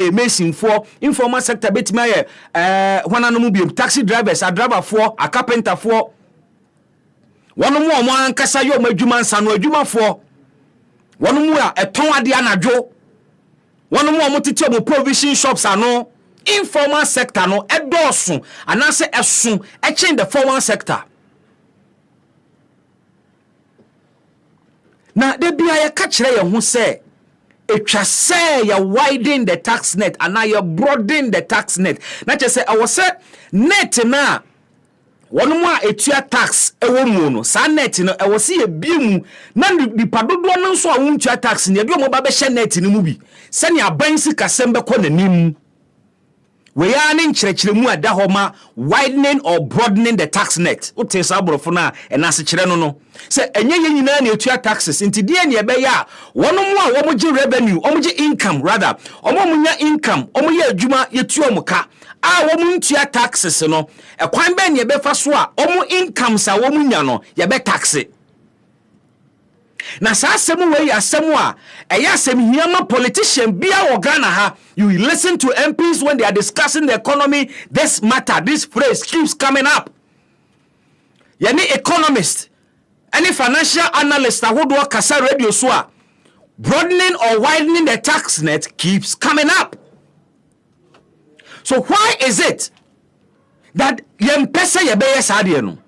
a mason for informal sector betime wananom bi taxi drivers, a driver for, a carpenter for. One more man kasa yo madwuma nsa no adwuma for. One more a ton ade anadwo. One more motete mo provision shops ano. Informal sector no edoso anase esun e change the formal sector. Na de bia ye ka kire ye ho se etwa se ya widen the tax net and now you broaden the tax net. Na che se I was say net na one more etua tax ewo mu no sa net no e wo se ye bi mu na nipa dodo no so a wontua tax ne bi mo ba be hye net ni mu bi se ne aban si kasem be ko nanim we are in chirechiremu ada homa widening or broadening the tax net. Uti sabrofo na enase chire no no. Se enye ye nyina na etua taxes nti de ne ebe ya wono mu a wo gi revenue, wo gi income rather. Omo munya income, omo ye adwuma ye tuo muka. A wo mu ntua taxes no. E kwan be ne ebe fa so a omo income sa wo munya no ye be tax. Na sa asemu we asemu a eya asem hiama politician bia wo Ghana ha. You listen to MPs when they are discussing the economy, this matter, this phrase keeps coming up. Yani economist, any financial analyst who do kasa radio so broadening or widening the tax net keeps coming up. So why is it that yempesa yebeye sadie no?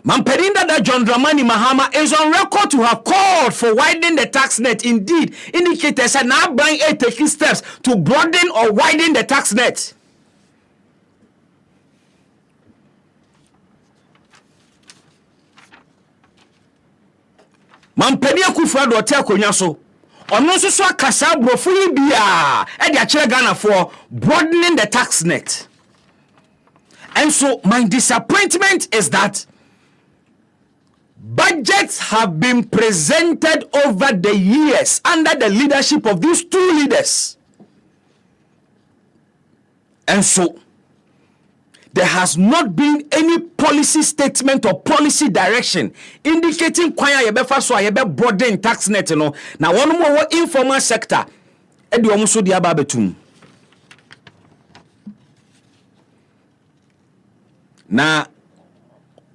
Mamperinda that John Dramani Mahama is on record to have called for widening the tax net. Indeed, indicators are now taking steps to broaden or widen the tax net. Mampeni Akufo-Addo ote akonya so. Ono so so akasa brofo yi bia e dia kire Ghana for broadening the tax net. And so my disappointment is that budgets have been presented over the years under the leadership of these two leaders. And so, there has not been any policy statement or policy direction indicating kwanya yebefa so yebe broaden tax net no. Na one more informal sector edi omo so di aba betum. Na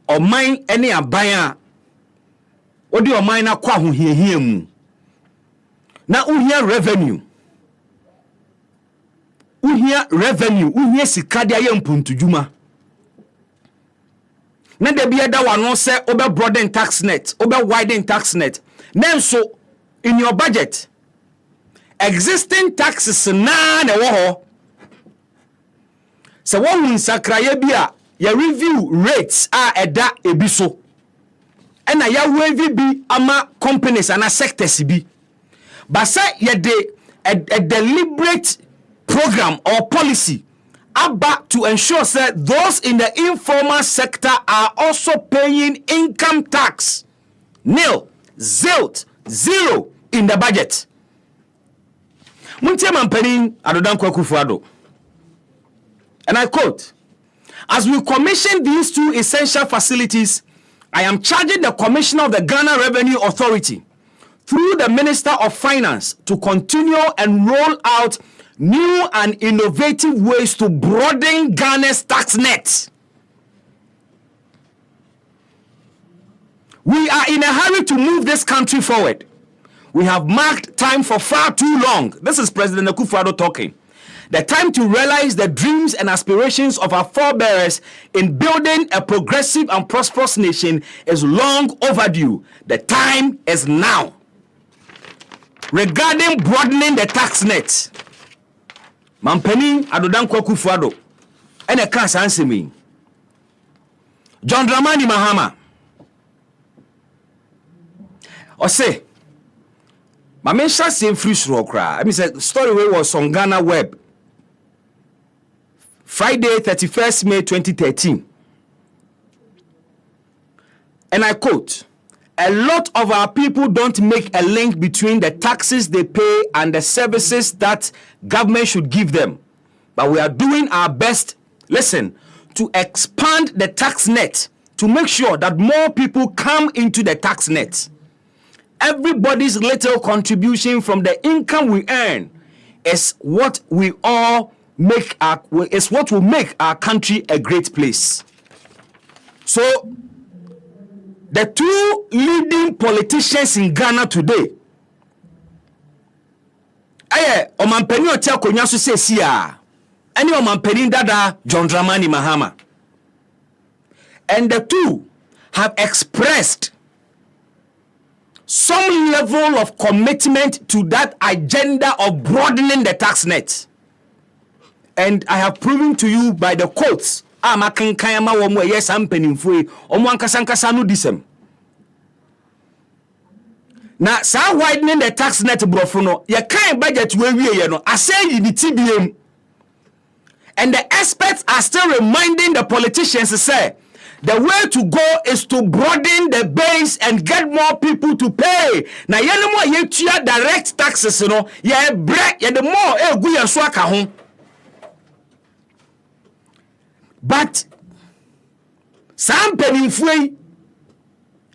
oman ene aban odi oman na kwa ho hiehie mu na uhia revenue uhia sika dia ye mpuntudwuma na de bia da wano se obe broaden tax net obe widen tax net nenso in your budget existing taxes na wo ho se wo nsakraye bia ya review rates a eda ebiso and ya wavy be ama companies and sectors be. But say ye de a deliberate program or policy about to ensure that those in the informal sector are also paying income tax. Nil, zero in the budget. Muntie Mampeni Adodankwa Akufo-Addo. And I quote, as we commission these two essential facilities, I am charging the Commissioner of the Ghana Revenue Authority through the Minister of Finance to continue and roll out new and innovative ways to broaden Ghana's tax net. We are in a hurry to move this country forward. We have marked time for far too long. This is President Akufo-Addo talking. The time to realize the dreams and aspirations of our forebears in building a progressive and prosperous nation is long overdue. The time is now. Regarding broadening the tax net, Mampeni Adodankwa Akufo-Addo and a class answer me. John Dramani Mahama or say, my men shall say free cry. I mean, the story was on Ghana Web. Friday, 31st May 2013. And I quote, a lot of our people don't make a link between the taxes they pay and the services that government should give them. But we are doing our best, listen, to expand the tax net to make sure that more people come into the tax net. Everybody's little contribution from the income we earn is what will make our country a great place. So the two leading politicians in Ghana today, Omampeni Otia Konya so say sia, any Omampeni Dada John Dramani Mahama. And the two have expressed some level of commitment to that agenda of broadening the tax net. And I have proven to you by the quotes, Amakinkayama Womo, yes, I'm penning free, Omwankasankasanu disem. Now, so widening the tax net, brofono, you can't budget where we are, I say in the TBM. And the experts are still reminding the politicians to say, the way to go is to broaden the base and get more people to pay. Now, you know more you direct taxes, you know, you break, you the more good and swaka home. But some penny free,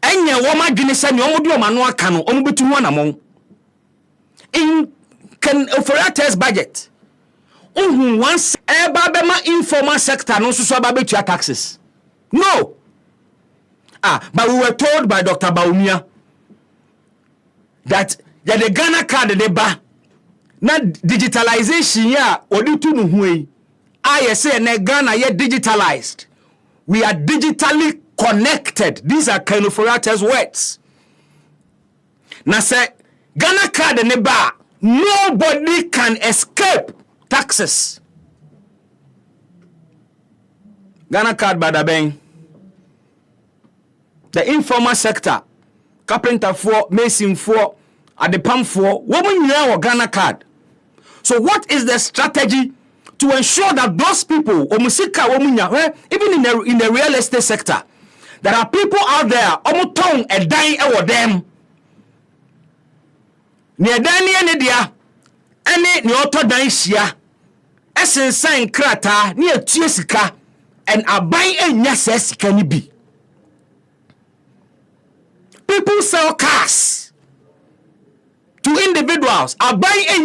and your woman Guinness and your manual canoe, only to one among in can offer a test budget. Once a babema informal sector, no so about your taxes. No. But we were told by Dr. Baumia that the Ghana card de ba na digitalization ya oditu no hui. I say na Ghana ye digitalized. We are digitally connected. These are Kenoforata's words. Na say Ghana card de ba, nobody can escape taxes. Ghana card bada bang. The informal sector, carpenter for, mason for, at the pump for, woman you Ghana card. So what is the strategy to ensure that those people, even in the real estate sector, there are people out there almost tongue and dying over them. Near Daniel Nidia, any Nyoto Daisia, Essen Sign Krata, near Tiesika, and a buy a Nyasses can be. People sell cars to individuals. I buy a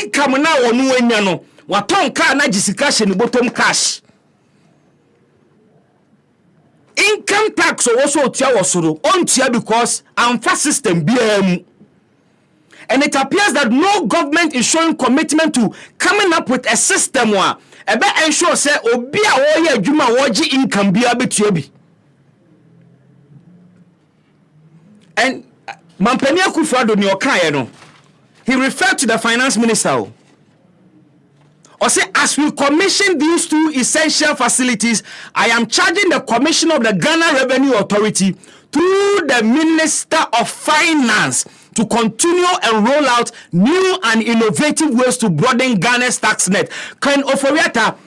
income now or no. What on car na cash in the bottom cash. Income tax also tia wasuru on tia because fast system BM. And it appears that no government is showing commitment to coming up with a system where ebe ensure say obi a wo ye adwuma woji income bia betuabi. And Mampeni Akufo-Addo ni okaye no, he referred to the finance minister. Or say, as we commission these two essential facilities, I am charging the commission of the Ghana Revenue Authority through the Minister of Finance to continue and roll out new and innovative ways to broaden Ghana's tax net. Ken Oforiatta,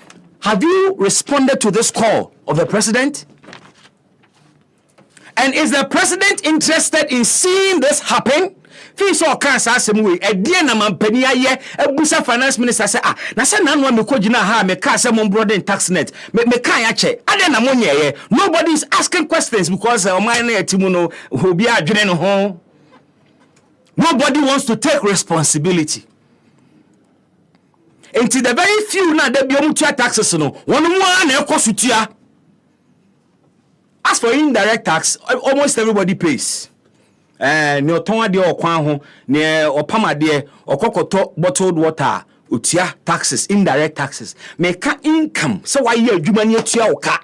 have you responded to this call of the president? And is the president interested in seeing this happen? Fiso cancer asem a dear na mampani aye ebusa finance minister say na say na no me kogina ha me ka say mon broaden tax net me kan ya che ade na monye ye. Nobody is asking questions because o man na etimu no obi adwene no ho. Nobody wants to take responsibility. Until the very few na de bi omutua taxes no wonu mu na ekosutua. As for indirect tax, almost everybody pays. Ne oton ade okwan ho, ne opam ade okokoto bottled water, utia taxes, indirect taxes. Meka income, so why ye adwuma ne atua oka.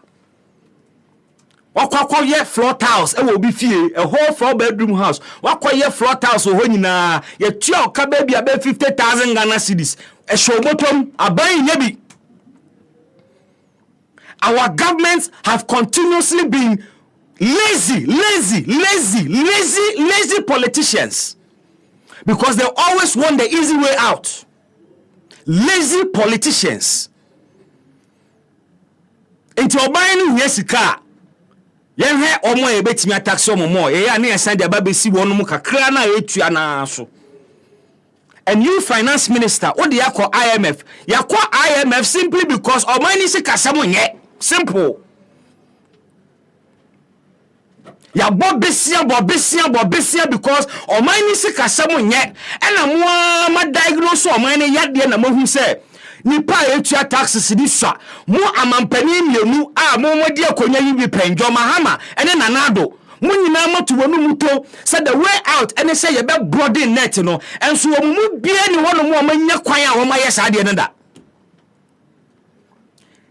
Wakwa ye floor tiles, e wo bi fie, a whole 4-bedroom house. Wakwa ye floor tiles ho nyina, ye tua oka baby about 50,000 Ghana cedis. E show bottom aban yebi. Our governments have continuously been lazy politicians because they always want the easy way out. Lazy politicians. Into obeying yesika. Yenhe omo ebetimi tax omo mo. Ye ya na yasan de babesi wonu mu kakra na etua na so. And you finance minister, what do you call IMF? You call IMF simply because omani se kasamo nye. Simple. ya bobesia because omani sika semo nye ena mo ma diagnose omani yade na mahu se nipa etua taxes di swa mo amampani mienu a mo modi akonya yi bi penjo mahama ene nanado mo nyina matu wonu muto said the way out ene say ye be broaden net no enso wo mu bia ni wono mo manya kwan a wo ma yesa de ne da.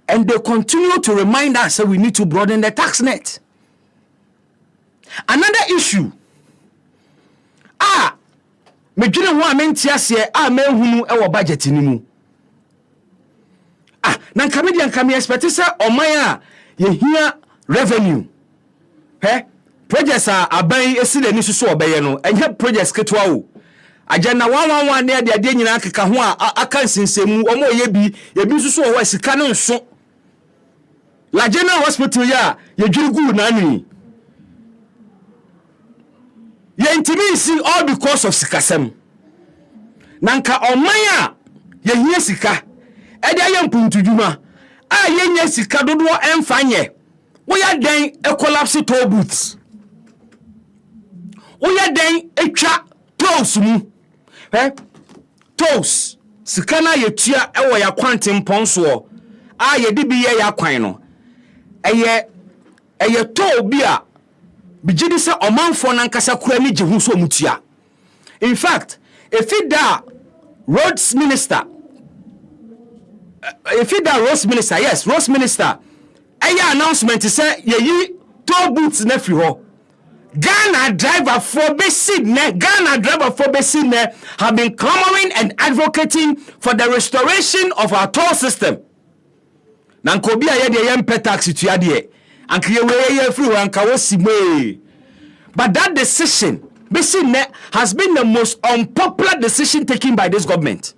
And they continue to remind us that we need to broaden the tax net. Another issue. Me dwene ho amenti ase me hunu e wo budget ni mu. Na nkame expect say oman a ye hia revenue. Projects aban esile ni susu obeye no. Enye projects ketwa o. Agenda 111 na de nyina akeka ho aka nsinsemu omo ye bi susu o wa sika no nso. La General Hospital ya ye dwugu na ni. Ye ntimi si all because of sikasem. Nanka omanya ye hie sika. E de ayem puntuduma. Ye nya sika dodo emfanye. Wo ya den e collapse toll booths. Wo ya den etwa tolls mu. Tolls. Sika na ye tua e wo ya kwantem ponso. Ye de bi ye ya kwan no. Eye toll bi a bijidi se omanfo na nkasa kura ni jehu so mutua. In fact, if it da roads minister, yes, roads minister, announcement say ye toll booths na fi ho. Ghana driver for basic have been clamoring and advocating for the restoration of our toll system. Nankobi aye de yempe tax tuya de anke ye free anka wosime. But that decision has been the most unpopular decision taken by this government.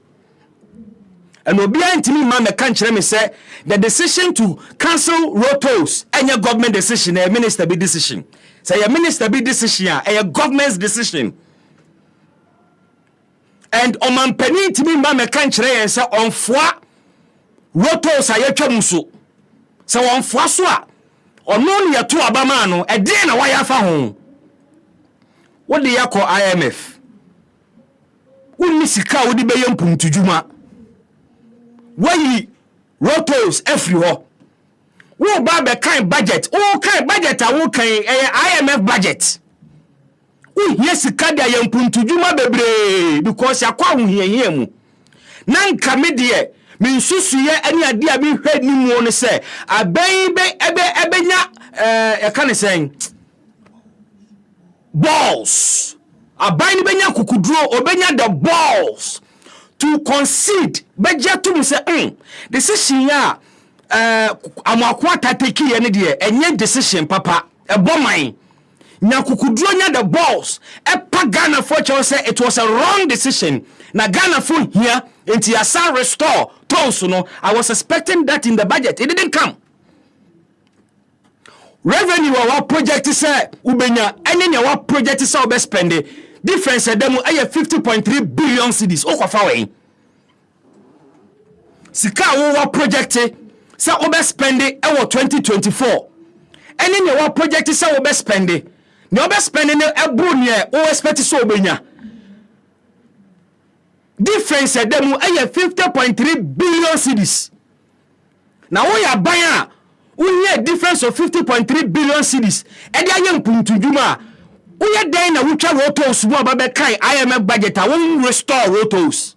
And obia ntimi ma me kan kire me say the decision to cancel road tolls any government decision, a minister be decision. Say a minister be decision, a government's decision. And oman pani ntimi ma me kan kire yen say onfoa road tolls ayetwa muso. So onfoa so a ono ne yeto abama no e de na waya fa ho. Wo de yakọ IMF. Wonni sika wo de beye mpuntudwuma. Wayi road tolls every ho. Wo ba be kan budget. Wo kan budget a wo kan IMF budget. Wo hie sika de ayempuntudwuma bebre because yakọ ahohiahia mu. Na nka me de me nsusuye ani ade a me hwɛ ni mu no sɛ aban be ebenya e kan say balls. Aban ni benya kukuduro obenya the balls to concede beja to me say decision ya amakwa tateki ye ne de enye decision papa e boman nya kukuduro nya the balls e pa Ghana for say it was a wrong decision na Ghana for here into asa restore tolls no. I was expecting that in the budget, it didn't come. Revenue our project is ubenya any our project is our best spend difference demo 50.3 billion cedis okwafa we sika our project say obe spend e 2024 any our project is our best spend ne obe spend ne ebru ne o expect so obenya difference demo 50.3 billion cedis. Now we are buying we a difference of 50.3 billion cedis. E dey ayem puntudwuma. We are dey na wutwa road tolls mo aba be kan IMF budget a won restore road tolls.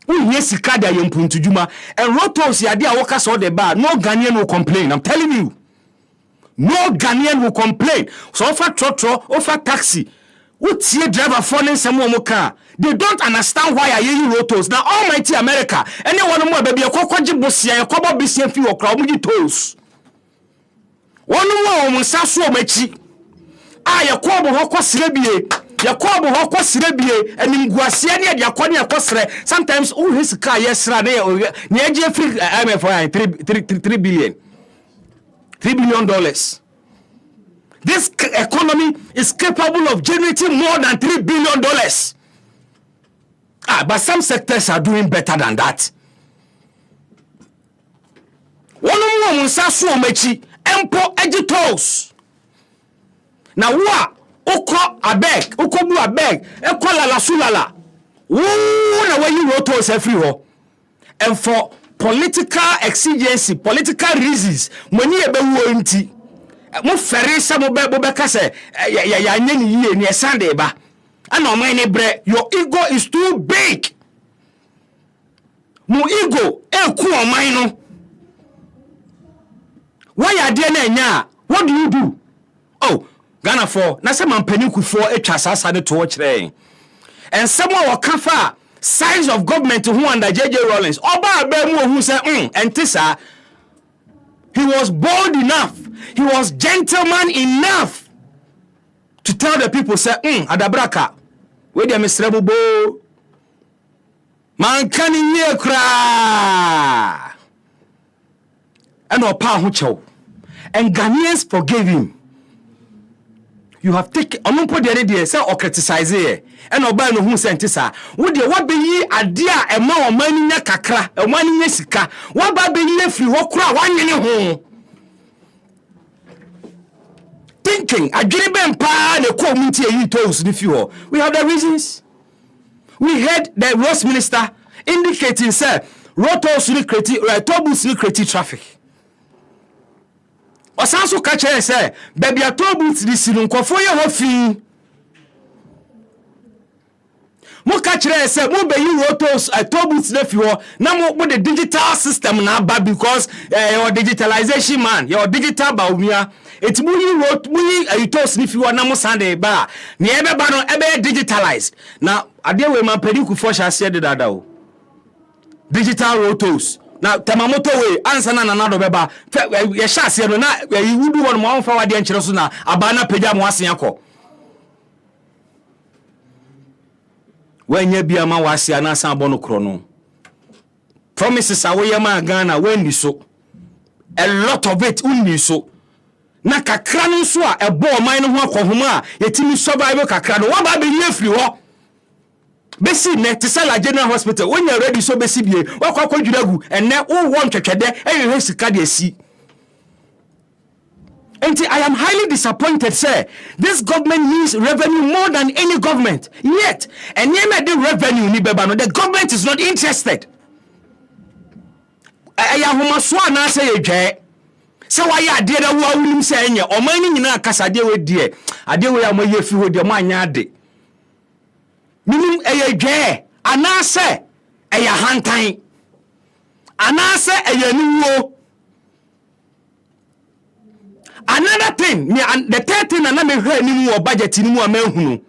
We here sika dey ayem puntudwuma and road tolls ya dey a workers all the bar. No Ghanaian will complain. I'm telling you. No Ghanaian will complain. So offer trotro, offer taxi. Utie driver falling some car. They don't understand why I use road tolls. Now almighty America, anyone more baby a cockwaji bosia, a cobble bisian few or crowd tolls. One more musasu mechi. A quabo hoko srebie, Yakobo hoko srebie, and in Guasiania, Yakonia cosre. Sometimes all his car, yes, near Jeffrey, I'm a 3 billion. $3 billion. This economy is capable of generating more than $3 billion. But some sectors are doing better than that. One more musasu mechi empo editors na wa ukọ abeg ukobu abeg ekola sulala wo na wayi rotos every ho and for political exigency political reasons money ebewo nti mo fere se mo be kase ya anya ni yie ni esande ba ana o man ni bre your ego is too big mo ego eku o man no why are there na nya what do you do oh Ghana for na se man paniku for etwa sasa ne to kire and someone will kafa size of government who under JJ Rawlings oba abemu who say entisa he was bold enough he was gentleman enough to tell the people say adabraka we dey misrebu bo man kan nye kra and opa ho chew and Ghanaians forgave him. You have taken onompo de dey say or criticize here and oba no hu sentisa wo de wa be yi ade a ema o mani nya kakra o mani nya sika wa ba be yi afiri ho kura wa nyene ho thinking adwene be mpa na ko munti eyi toes ni fi ho. We have the reasons. We heard the Roads Minister indicating say rotos ni create autobus ni create traffic. Osanso ka chere say baby autobus ni sinu nkofo ye ho fi mo ka chere say mo be yi rotos autobus na fi ho na mo the digital system na ba because your digitalization man your digital baumia eti mo yi autos ni fi ho na mo sande ba ne ebe ba no ebe digitalized na ade we man pediku for sha se de dada o digital rotos na tamamoto we ansa na do beba ye sha ase no na yi wudu won mo amfa wade enkyere so na abana pagya mo ase akọ wanya bia ma wase ana san bono kro no promises awoye ma Ghana when so a lot of it unni so na kakra no so a ebo man no ho akohoma a yetimi survive kakra no wa ba be yefri ho besi ne tisala general hospital when you ready so besi bie wakwa kwadwiragu enne wo won twetwede ehwe sika de asi. And I am highly disappointed, sir. This government needs revenue more than any government. Yet, and the revenue ni beba no, the government is not interested. Aya homa so na say edwe. Se wa ya ade da wo awunim se enye, o man ni nyina akasa de we die. Ade we ya moye fi ho de mo anya ade. Minim eye dwe anase eye hantan anase eye niwo. Another thing, the third thing na me hwe ni mu budget ni mu amahunu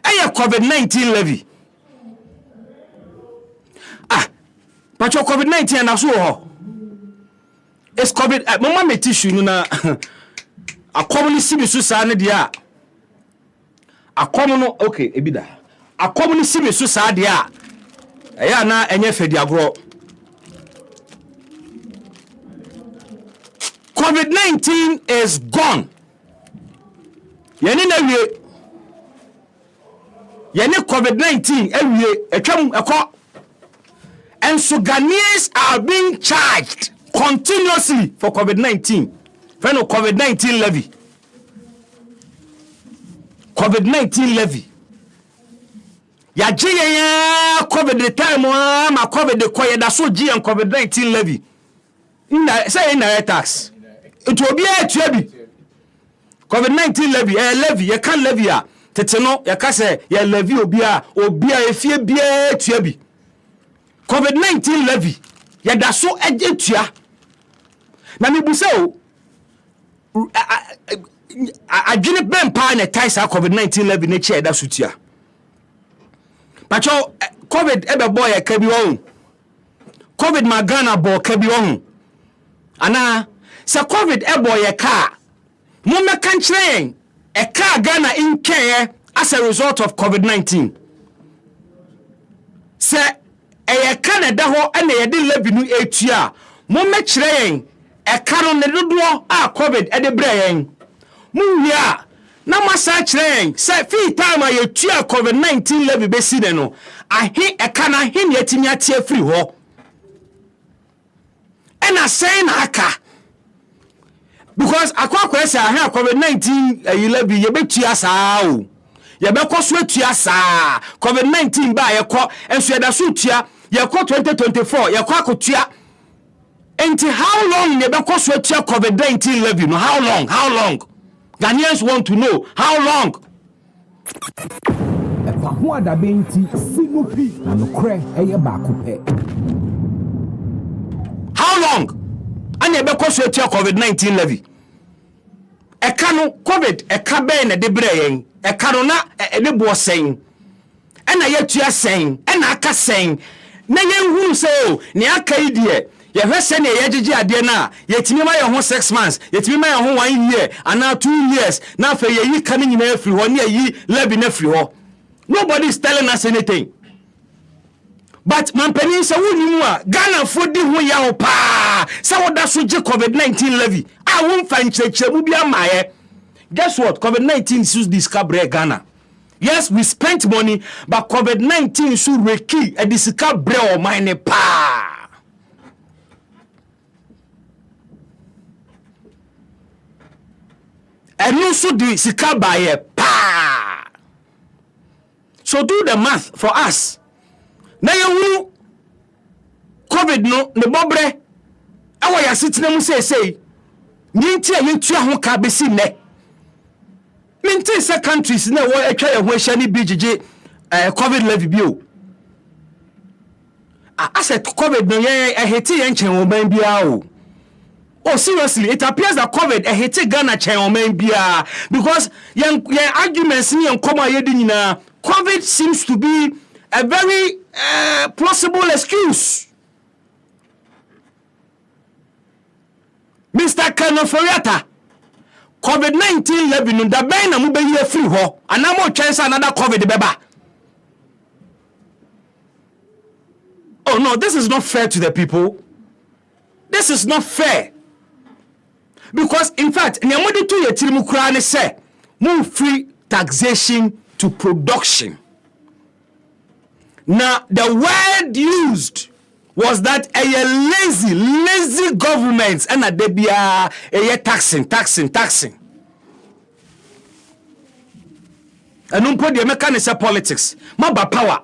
eye COVID-19 levy. But your COVID-19 and so ho it's COVID mama me tissue no na akomo ni sibi so sa ne dia akomo no okay ebida akomo ni sibi so sa dia eya na enye fedi agro. COVID-19 is gone. Yeni na wie. Yeni COVID-19 ewie etwam ekọ. And so Ghanaians are being charged continuously for COVID-19. For no COVID-19 levy. COVID-19 levy. Ya jiye ya COVID the time ma COVID the koye da so ji and COVID-19 levy. Say in tax. It will be a trebi. COVID-19 levy, levy, you can't levy ya. Teteno, ya kase, ya levy obia efie bia trebi. COVID-19 levy, ya da so ejetua. Na mi buse o, adwene bempa na taisa COVID-19 levy ne che da sutia. Pacho, COVID ebe boy ya kabi won. COVID magana bo kabi won. Ana se COVID ebo ye ka mo me kan kire e ka Ghana in care as a result of COVID-19 se e Canada ho ene ye de levinu etua mo me kire e ka no ne dodo a COVID e de bre yen mo wia na masa kire se fi time ye tua COVID-19 levy be si de no ahe e ka na he ne atimi atie free ho ena say na aka Because akwa say I have COVID-19 11 ye betua saa o. Ye bekọ so atua saa. COVID-19 ba ye kọ enso ye da so tua ye kọ 2024 ye kọ akotua. Enti how long ye bekọ so atua COVID-19 11 no? How long? How long? Ghanaians want to know how long. Ho adabenti sinupi na nokre eye baako pe. How long? And ye bekọ so atua COVID-19 levy. Eka no COVID eka be na de bre yen. Eka no na de bo sen. Ena ye tua sen, ena aka sen. Na ye hu se o, ne aka idie. Ye hwese ne ye gigi ade na, ye timi ma ye ho 6 months, ye timi ma ye ho 1 year, ana 2 years. Na fe ye yi ka ne nyina afiri ho, ne yi levy na afiri ho. Nobody is telling us anything. But man penin se woni mu a Ghana fo di ho ya ho pa. Se woda so je COVID-19 levy. A won fa nchechemu bia maye. Guess what? COVID-19 sus discover Ghana. Yes, we spent money, but COVID-19 should reki a discover o mine pa. And also the discover pa. So do the math for us. Na you COVID no ne bobre awa ya sitina mu say nyinti a yentua ho ka besi ne minti se countries na wo atwa ye ho ahia ne bigege COVID levy bio asset COVID no ye ehete ye nchen wo ban bia o. Oh, seriously, it appears that COVID hit Ghana chen o man bia because your arguments ni nkoma ye di nyina COVID seems to be a very plausible excuse. Mr. Kanoforiata, COVID-19 levy no da ben na mu be ye free ho anamo chance another COVID beba. Oh no, this is not fair to the people. This is not fair. Because in fact, nyamodi to ye tirimu kura ne say move free taxation to production. Now the word used was that a lazy government and a debia a taxing. And umpo the American politics. Maba power.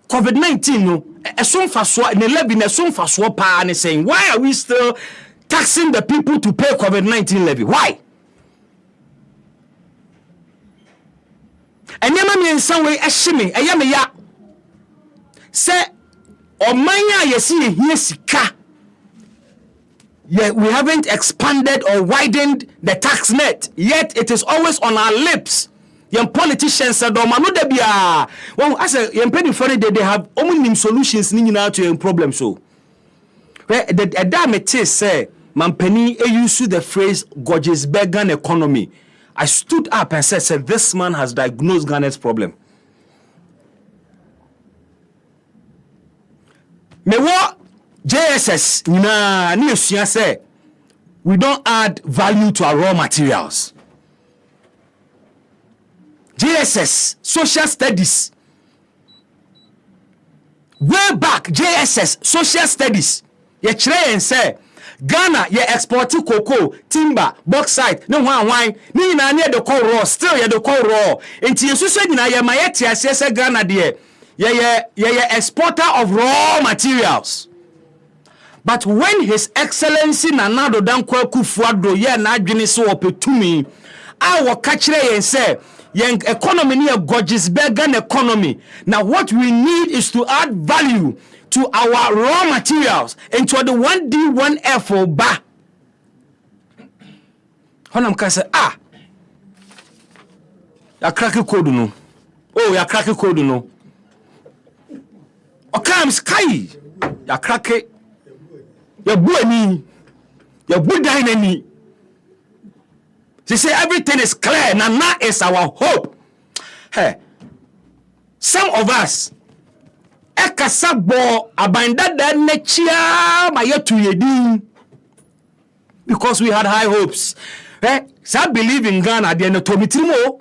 COVID-19 no a son faswa in 11 a son faswa pa and saying why are we still taxing the people to pay COVID-19 levy? Why? And yama in some way ashimi ayame ya say Omanya yesi here sika. Yeah, we haven't expanded or widened the tax net, yet it is always on our lips. Young politicians said, "Oh, manu debia." Well, as a young penny funny, they have only solutions nina to your problem. So, the damn it is say, "Man penny use the phrase gorgeous Ghana economy." I stood up and said, "This man has diagnosed Ghana's problem." Me what JSS na ni esua say we don't add value to our raw materials. JSS social studies way back JSS social studies ye kire and say Ghana ye export cocoa, timber, bauxite, no wine, ni na near the coal raw, still ye the coal raw. Enti yesu say na ye mayeti asese Ghana de ye exporter of raw materials. But when His Excellency Nanado Dankwa Kufuado ye na adwene so opetumi a wo ka kire yen say yen economy near gorgeous Ghana economy. Now what we need is to add value to our raw materials into the 1D 1F ba. Honam ka say ya crack code no. Oh ya crack code no. Okam sky ya crack ya buani ya budainani. They say everything is clear. Now is our hope. Hey, some of us ekasabo abanda da nechia mayetu yedin because we had high hopes. Hey, some believe in Ghana. They no tomitrimo.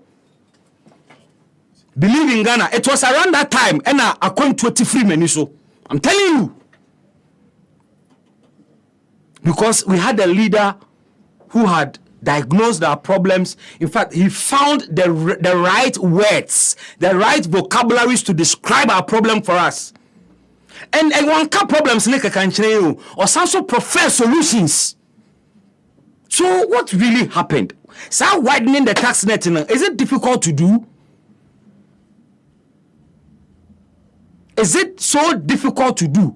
Believe in Ghana. It was around that time, and I coined 23 meniso. I'm telling you. Because we had a leader who had diagnosed our problems. In fact, he found the right words, the right vocabularies to describe our problem for us. And one car problems or some prefer solutions. So what really happened? So widening the tax net, is it difficult to do? Is it so difficult to do?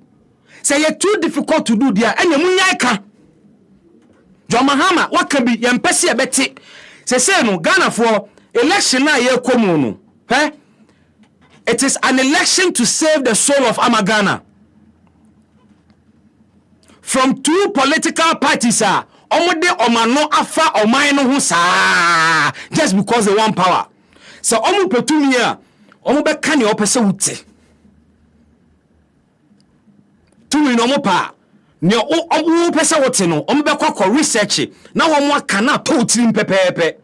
Say you're too difficult to do there. And you munyaka. John Mahama, what can be yampesi abeti? Say no Ghana for election na ye komu no. It is an election to save the soul of Amagana. From two political parties omode omano afa oman no ho saa just because they want power. So omu petumi a omu be ka ne opese wuti. Tumi no mo pa ne omu pese wuti no omu be kwakọ research na wo mo aka na to tirim pepepe.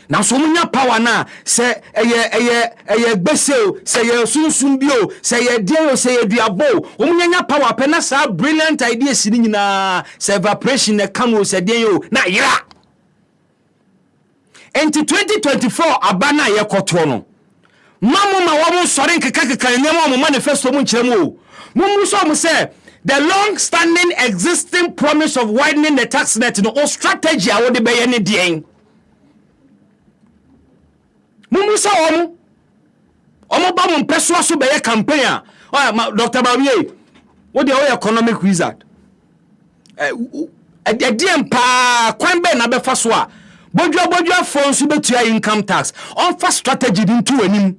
Na so munya power na se eye gbese se ye sunsun bio se ye die se ye duabo omunya power pe na sa brilliant ideas ni nyina se evaporation e kamo se die yo na yira. Enti 2024 abana ye koto no mamu ma wo mo sore nkeka nyema mo manifesto mo nkyerem mumu so mo say the long standing existing promise of widening the tax net no o strategy a wo de be ye ne die. Mumusa omo ba mo peso so be campaign Dr. Bawiye what the economic wizard adiem pa kwan be na be fa so a bodwa phone so betua income tax on fa strategy din tu anim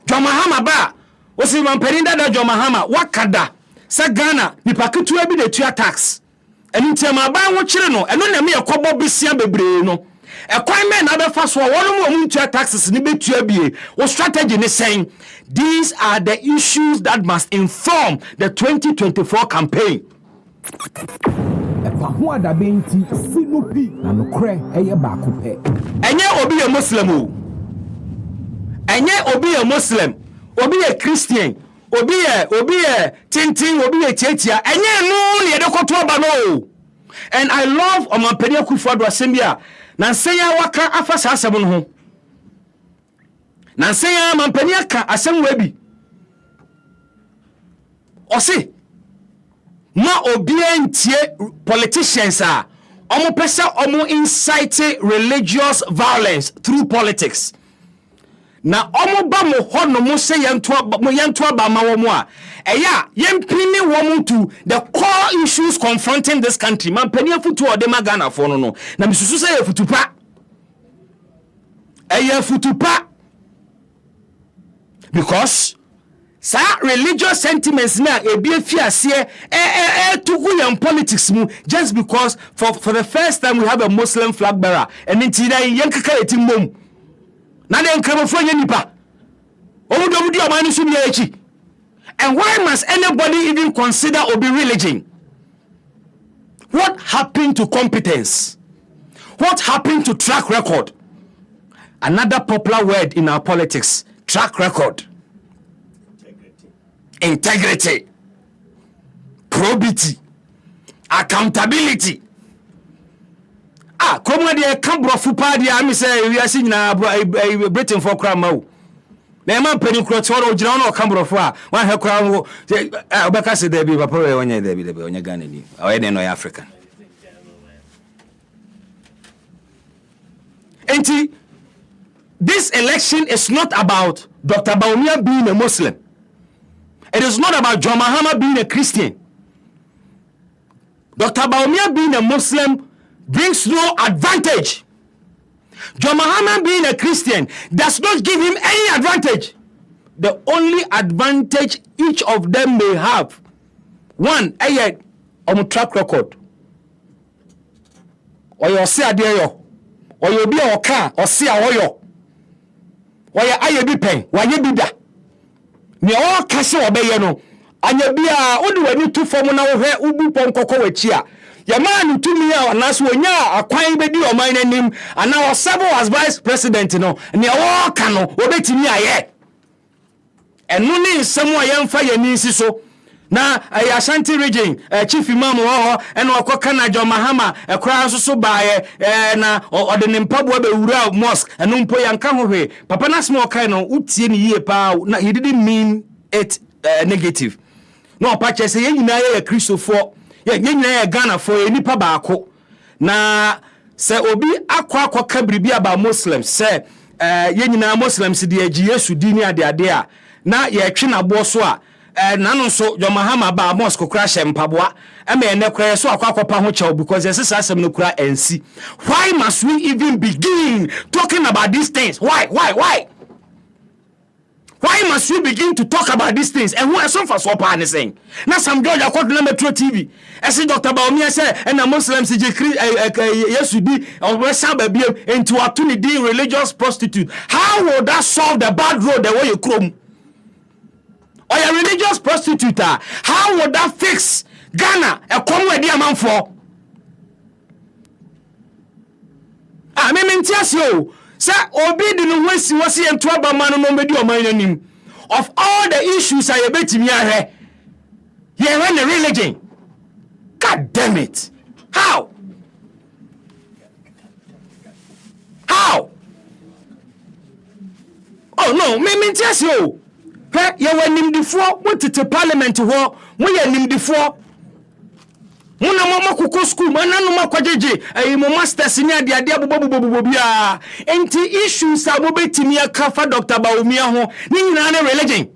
John Mahama ba o si man perinda da John Mahama wakada sa Ghana nipa ketua bi de tua tax eni ntema ba wo kire no eno na me yakobo bisia bebre no. A crime man other fast one more taxes ni betua bie. What strategy is saying these are the issues that must inform the 2024 campaign. Enye obi a Muslim o. Enye obi a Muslim, obi a Christian, obi a tintin, obi a chetia. Enye no ye de koto ba no. And I love Omampenia Kufuor Asembia. Nansenya waka afasa asem no ho. Nansenya mampania ka asem webi. Ose ma obia ntie politicians omo pese omo incite religious violence through politics. Na omo ba mo ho no mo se yento ba ma wo mo a eya yempini wo mo to the core issues confronting this country. Mampania futu ode magana fo no na misusu se yefutupa futupa because sa religious sentiments na ebi afiase to go in politics mu just because for the first time we have a Muslim flag bearer and intina yenkaka etimom na den kramofo nipa omudobudi omani so bia echi. And why must anybody even consider obi religion? What happened to competence? What happened to track record? Another popular word in our politics, track record. Integrity. Probity. Accountability. Come on, the Cambro party. I'm saying we are seeing Britain for crime. Na man peni krotoro ojina no Cambro a wan he kra wo obeka se there be papa we onye there be onye Ghana ni o no African. Enti this election is not about Dr. Bawumia being a Muslim. It is not about John Mahama being a Christian. Dr. Bawumia being a Muslim brings no advantage. John Mahama being a Christian does not give him any advantage. The only advantage each of them may have, one, on track record. Or you see a dear, or you be a car, or see a oil. Or you be pen, why you be that? Me all castle obey no. And you be a only when you two form now where ubu ponkoko wechia. Your man to me and that's when you are quite baby or my name and now Sabo as vice president, and you all can obey to me. And no name somewhere young fire needs so. na Ashanti region chief imam ho and okoka na John Mahama ekra so baaye na ode ne mpabo be wura mosque eno mpo yanka hohwe papa na small kind no utie ne yie pa na he didn't mean it negative no opa che se yenyina ye Christopher yenyina ye Ghana for enipa baako na se obi akwa kabribi aba Muslims se yenyina Muslims de agi Yesu dini ade a na ye twe na bo so a nano so John Mahama ba mosque kura shempaboa eme ene kura so akwakopa ho chew because yes asem no kura ensi. Why must we even begin talking about these things? Why must we begin to talk about these things? And who are some for so pa saying na some George akot na Metro TV ese Dr. Baumia say and the Muslims je Yesu di o sa ba biem into atuni religious prostitute. How would that solve the bad road the way you chrome? Or a religious prostitute, how would that fix Ghana a comedy amount for? I mean, you, sir, Obi didn't waste was here and 12 man no media mind of all the issues I bet me here. You run a religion. God damn it. How? Oh no, me you. You were nimdifo went to parliament ho we ye nimdifo muna mama kuko school mananu makwajeje mo masters ni ade abobobobo bia enti issues abobetimi aka fa Dr. Baumia ho ni nyina na religion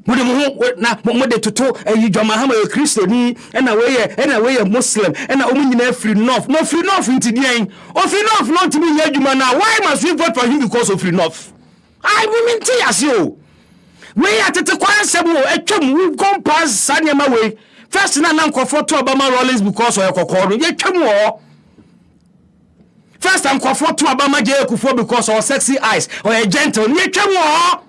mode mo na mo de toto John Mahama ye Christian na we ye Muslim na o nyina free north inti dien o free north not to be adwuma na why must we vote for him because of free north? I women tea as you. We at the choir sebo etwam we gone past Sanyama way. First na comfort to Obama Rollins because of your ye twam. First I'm comfort to Obama J Kufuor because of sexy eyes or a gentle ye twam.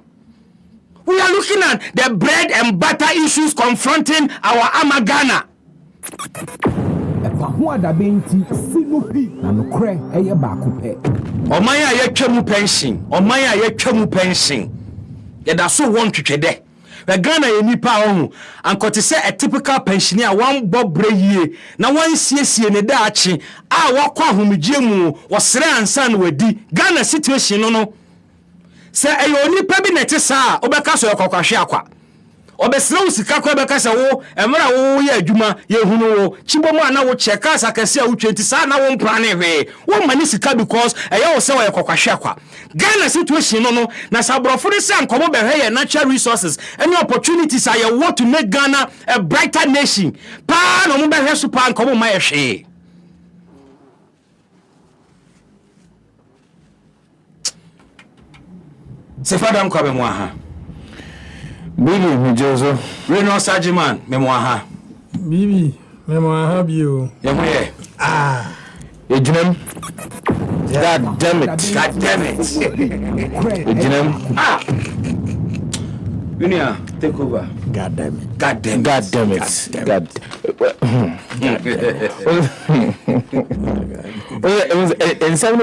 We are looking at the bread and butter issues confronting our Amagana. Epahuada benti sinupi na nokre eye baako pe. Omaya ye twam pension. Ye da so won twetwede. We Ghana ye nipa ho ankote se a typical pensioner one bob breyie na wan siesie ne da achi a wakwa ahomegye mu wosere ansa na wadi Ghana situation no se ayo nipa bi nete saa obeka so yakwahwe akwa obesere usika kwa beka se wo emra wo ye adwuma ye hunu wo chibomu ana wo cheka sakase a wo twenti saa na wo mprane hwe wo mani sika because eya wo se wo yakwahwe akwa Ghana situation no na sabrofo ne se ankomo behwe ye natural resources any opportunities are you want to make Ghana a brighter nation pa no mo behwe so pa ankomo ma ye hwe se fada mko be mo aha Bibi Mijozo Reno Sajiman memwaha Bibi memwaha bio Yemoye Ejinem God damn it Ejinem Unia take over God damn it God it in some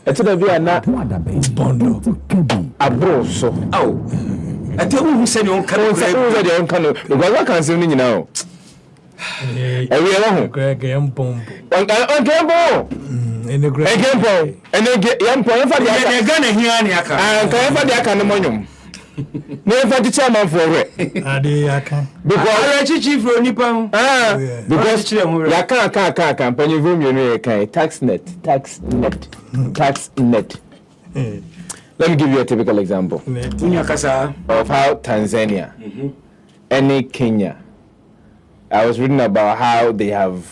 etodabia na bondo abro so ate who say you can because I can say ni nyina o ewe ho Greg Yampombo ene Yampombo fa dia Ghana hia ni aka kan fa dia aka no monyum ne fa di chairman for we ade aka because chief ro nipa because ya kan campaign view me no kan tax net let me give you a typical example of how Tanzania and Kenya, I was reading about how they have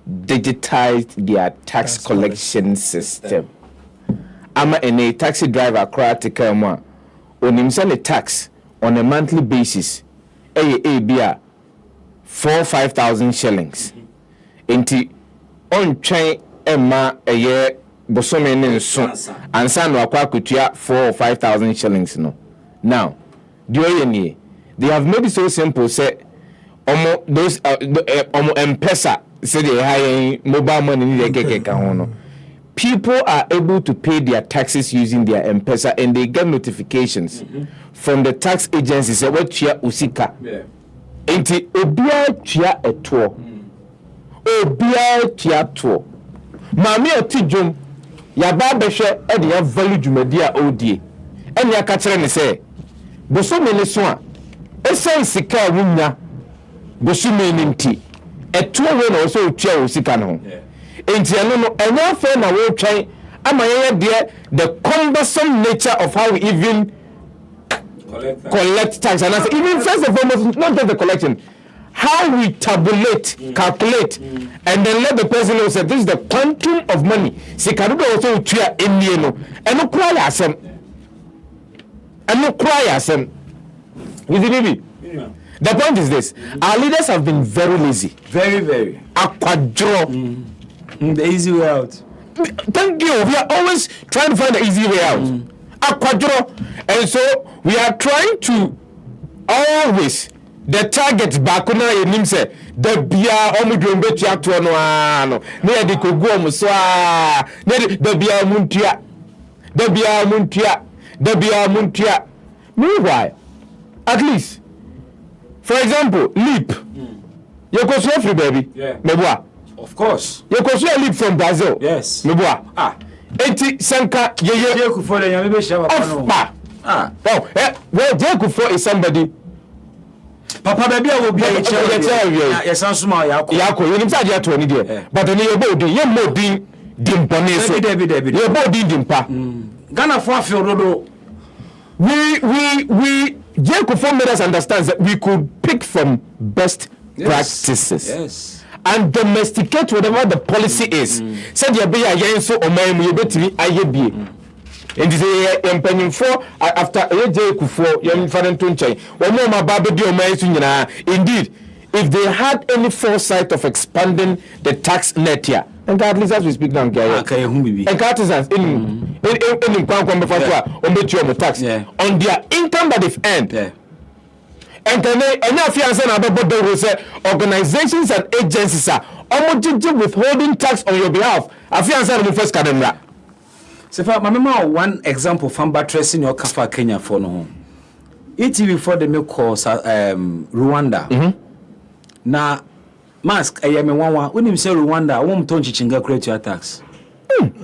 digitized their tax collection system. I'm a taxi driver critical one on himself a tax on a monthly basis a 4,000-5,000 shillings into on train Emma a year bosome ne nso ansa no akwa kutua 4 or 5,000 shillings no. Now do you need they have made it so simple say those M-Pesa say they high mobile money ni dey keke ka ho no people are able to pay their taxes using their M-Pesa and they get notifications from the tax agency say what chia usika. Enti obia chia eto. Obia chia to. Mami otijum ya ba behwe e de ya value dwumadi a odie. Ene aka kire ne say boso mene so a esen sika wunya boso mene nti eto we na so tua usika no. Enti eno no enya fe na we twan ama ye de the cumbersome nature of how we even collect tax. And I say, even first and foremost, not just the collection, how we tabulate, calculate, and then let the person know that this is the quantum of money. See, can you also try in the and no cry asem, and no cry asem. The point is this: our leaders have been very lazy, very. Aquadro, the easy way out. Thank you. We are always trying to find the easy way out. Aquadro, and so we are trying to always the target back on our name say the bia omudwembe tuato no ano na yede kogu omuso a na the bia muntua meanwhile at least for example leap you go so free baby meboa of course you go so leap from Brazil yes meboa enti sanka ye kufo le nyame be shaba no well Jekufo is somebody papa baby a wo bia ye san suma yako you nimsa dia to ni dia but ni ye bo din ye mo din dimpone so David ye bo din dimpa Ghana for afio dodo we Jekufo made us understand that we could pick from best practices and domesticate whatever the policy is said ye be yen so oman mu ye betimi aye bie and say empanyin for after Jekufo yem faden to nchen wo mo ma ba be di oman so nyina indeed if they had any foresight of expanding the tax net here and at least as we speak now okay hu bibi and artisans in kwankwan be fatwa on be tuo tax on their income that they've earned and then fiance na be bodo say organizations and agencies are almost withholding tax on your behalf fiance na first kademra. So for my mama one example from buttressing your kafa Kenya for no ETV for the milk course Rwanda na mask ayame wanwa when him say Rwanda won to chichinga create your tax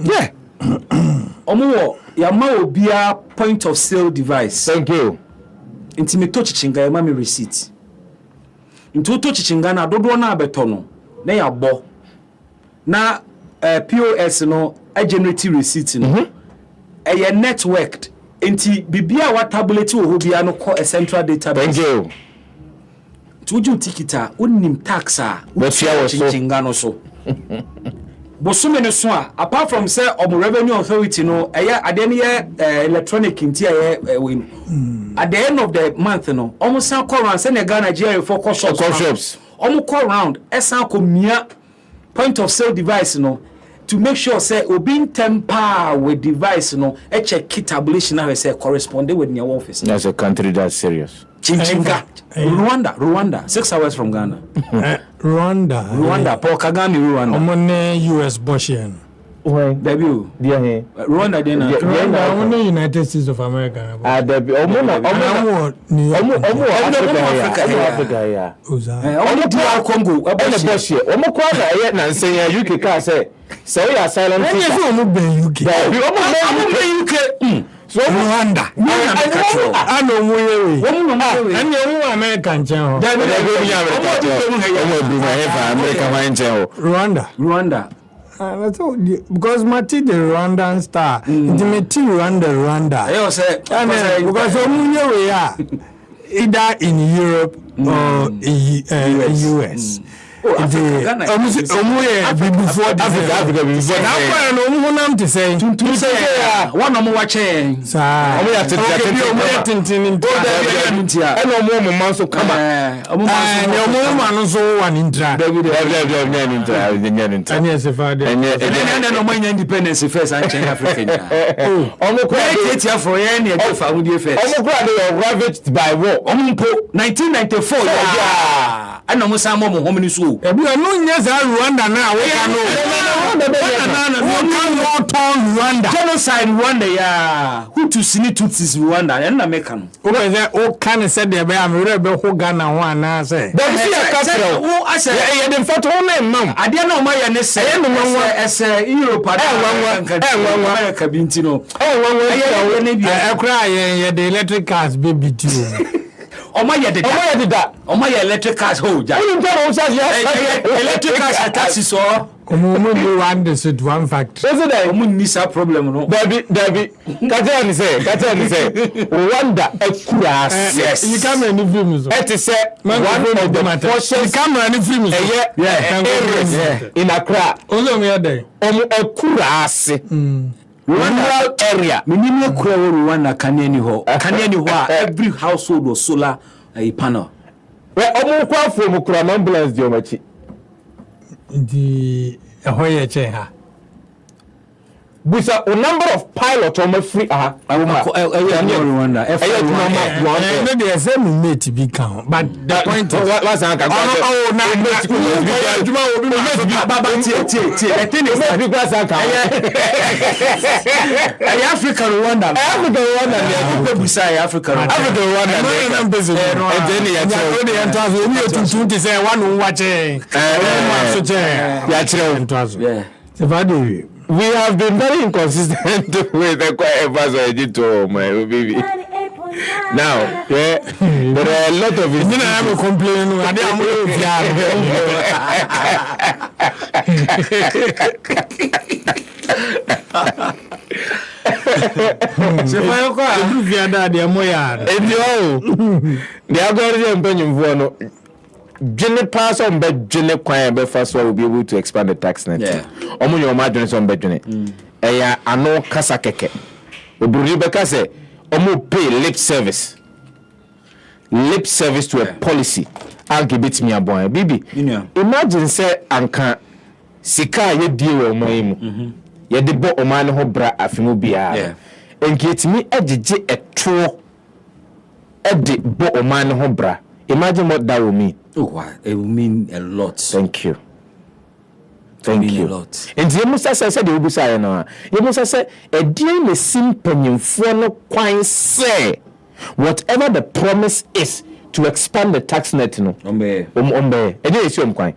yeah omo ya ma obia point of sale device thank you inti to chichinga ya ma me receipt into to chichinga na dodo na abeto no na ya bo na POS no a generative receipt no a networked inti bibia wa tabulate wo bia no call a central database thank you tuju tikita unim taxa chinga no so bosume no so apart from say omo revenue authority no ade ne electronic inti we at the end of the month no omo san call round say na Ghana Nigeria for call shops omo call round esan ko mia point of sale device no to make sure say obin temper with device no e check tabulation na say correspond with your office. That's a country that's serious. Chinga. Rwanda 6 hours from Ghana. Rwanda Paul Kagame Rwanda. Omone US Boshian. Why? Debut. Dia Rwanda dena. Rwanda only United States of America. Debut. Omo Africa ya. Omo dia Congo. Omo Boshian. Omo kwa na nsen ya UK ka say we are silent. Omo ben UK. Omo ben UK. So Rwanda. Ano muyewe. Ani omo American chen ho. Rwanda. That's all because Mati the Rwandan star. Intimate Rwanda. I say because omuyewe ya either in Europe or in US. Omuye before Africa before. Now no munam to say one no wache. Sa omuye tintin eno mo man so kama omo man so one intra anya se fa de no man independence first and change Africa. Omo ko etia for ye na e fa wudi first. Omo ko ravaged by war. Omo 1994 yeah. ana mo san mo hom ni so ebi no nya za Rwanda na aweka no Rwanda genocide Rwanda ya Hutus ni Tutsis Rwanda and na meka no o be o kan se de be am re be ho Ghana ho ana se da bi ya kasra wo ase ye de fato ho na mam ade na o ma ye ne se ese Europe America bi ntino wanwa ne bi ekra ye de electric cars baby ti o ma ye electric cars ho ja electric cars taxi so omo mo one so one factory so that omo ni sa problem no Dabi kata ni say Rwanda ekura yes you come any film so it is one of the portions camera any film so in Accra only me there omo ekura ase rural area minimum ekura Rwanda kanani ho every household was solar panel we omo kwa from kura ambulance di omachi the hoye che ha with a number of pilots on my free Rwanda no dey say me mate be can but the point is what's an the thing is African Rwanda we have been very inconsistent with the choir editor, my baby. Now, there are a lot of it. You know, I'm complaining. Jene pass on bed jene kwaya be first will be able to expand the tax net. Omo your margin on bed jene. Eya ano kasa keke. Oburi beka say omo pay lip service to a policy. I'll give it me a boy. Bibi. Imagine say anka sika ye die we omo emu. Ye de bo oman ho bra afimu bia. Enketimi agege eto ede bo oman ho bra. Imagine what that will mean. Oh, wow. It will mean a lot. Thank you. A lot. And you must say the Ubusa na. You must say a deal me simple for no quite say whatever the promise is to expand the tax net no. Ombe. E dey issue omkwan.